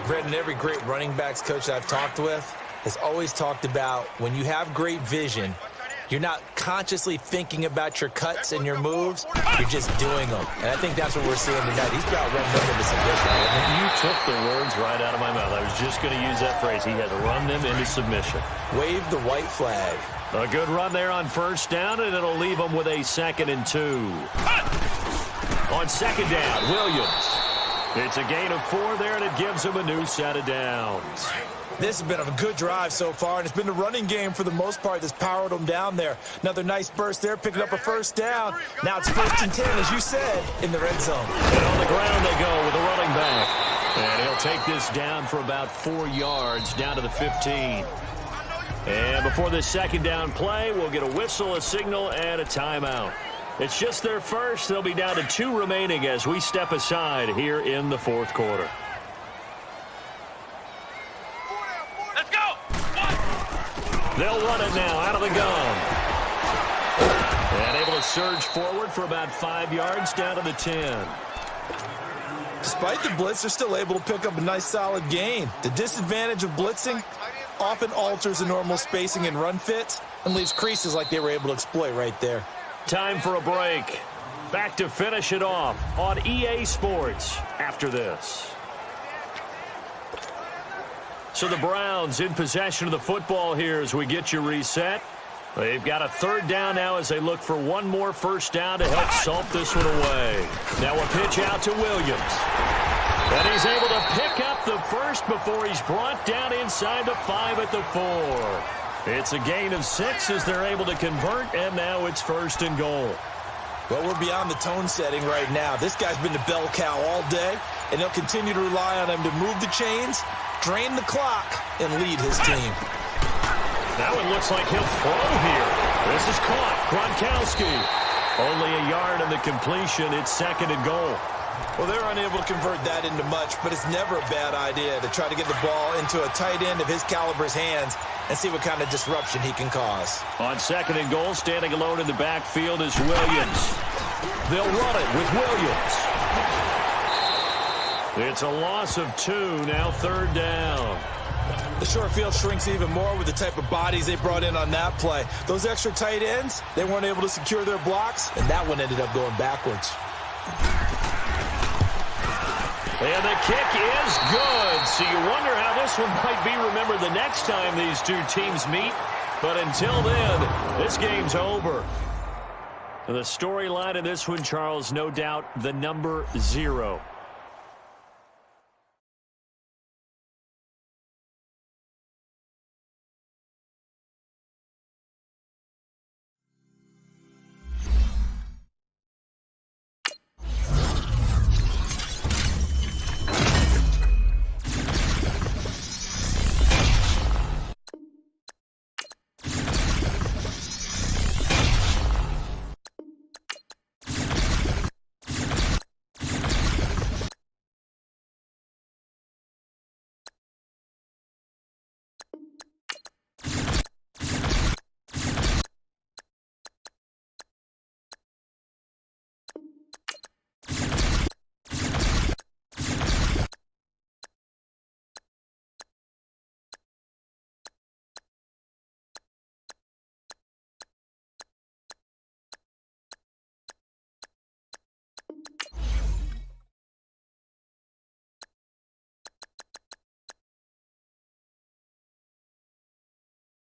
Brendan, every great running backs coach I've talked with has always talked about when you have great vision, you're not consciously thinking about your cuts and your moves, you're just doing them. And I think that's what we're seeing tonight. He's about running them into submission. You took the words right out of my mouth. I was just going to use that phrase. He had to run them into submission. Wave the white flag. A good run there on first down, and it'll leave them with a 2nd and 2. On second down, Williams. It's a gain of 4 there, and it gives him a new set of downs. This has been a good drive so far, and it's been the running game for the most part that's powered them down there. Another nice burst there, picking up a first down. Now it's 1st and 10, as you said, in the red zone. And on the ground they go with a running back. And he'll take this down for about 4 yards, down to the 15. And before this second down play, we'll get a whistle, a signal, and a timeout. It's just their first. They'll be down to 2 remaining as we step aside here in the 4th quarter. Let's go! They'll run it now out of the gun. And able to surge forward for about 5 yards down to the 10. Despite the blitz, they're still able to pick up a nice solid gain. The disadvantage of blitzing often alters the normal spacing and run fits and leaves creases like they were able to exploit right there. Time for a break. Back to finish it off on EA Sports after this. So the Browns in possession of the football here as we get you reset. They've got a third down now as they look for one more first down to help salt this one away. Now a pitch out to Williams. And he's able to pick up the first before he's brought down inside the 5 at the 4. It's a gain of 6 as they're able to convert, and now it's 1st and goal. Well, we're beyond the tone setting right now. This guy's been the bell cow all day, and they'll continue to rely on him to move the chains, drain the clock, and lead his team. Now it looks like he'll throw here. This is caught. Gronkowski. Only a yard on the completion. It's 2nd and goal. Well, they're unable to convert that into much, but it's never a bad idea to try to get the ball into a tight end of his caliber's hands and see what kind of disruption he can cause. On 2nd and goal, standing alone in the backfield is Williams. They'll run it with Williams. It's a loss of 2, now 3rd down. The short field shrinks even more with the type of bodies they brought in on that play. Those extra tight ends, they weren't able to secure their blocks, and that one ended up going backwards. And the kick is good. So you wonder how this one might be remembered the next time these two teams meet. But until then, this game's over. The storyline of this one, Charles, no doubt the number 0.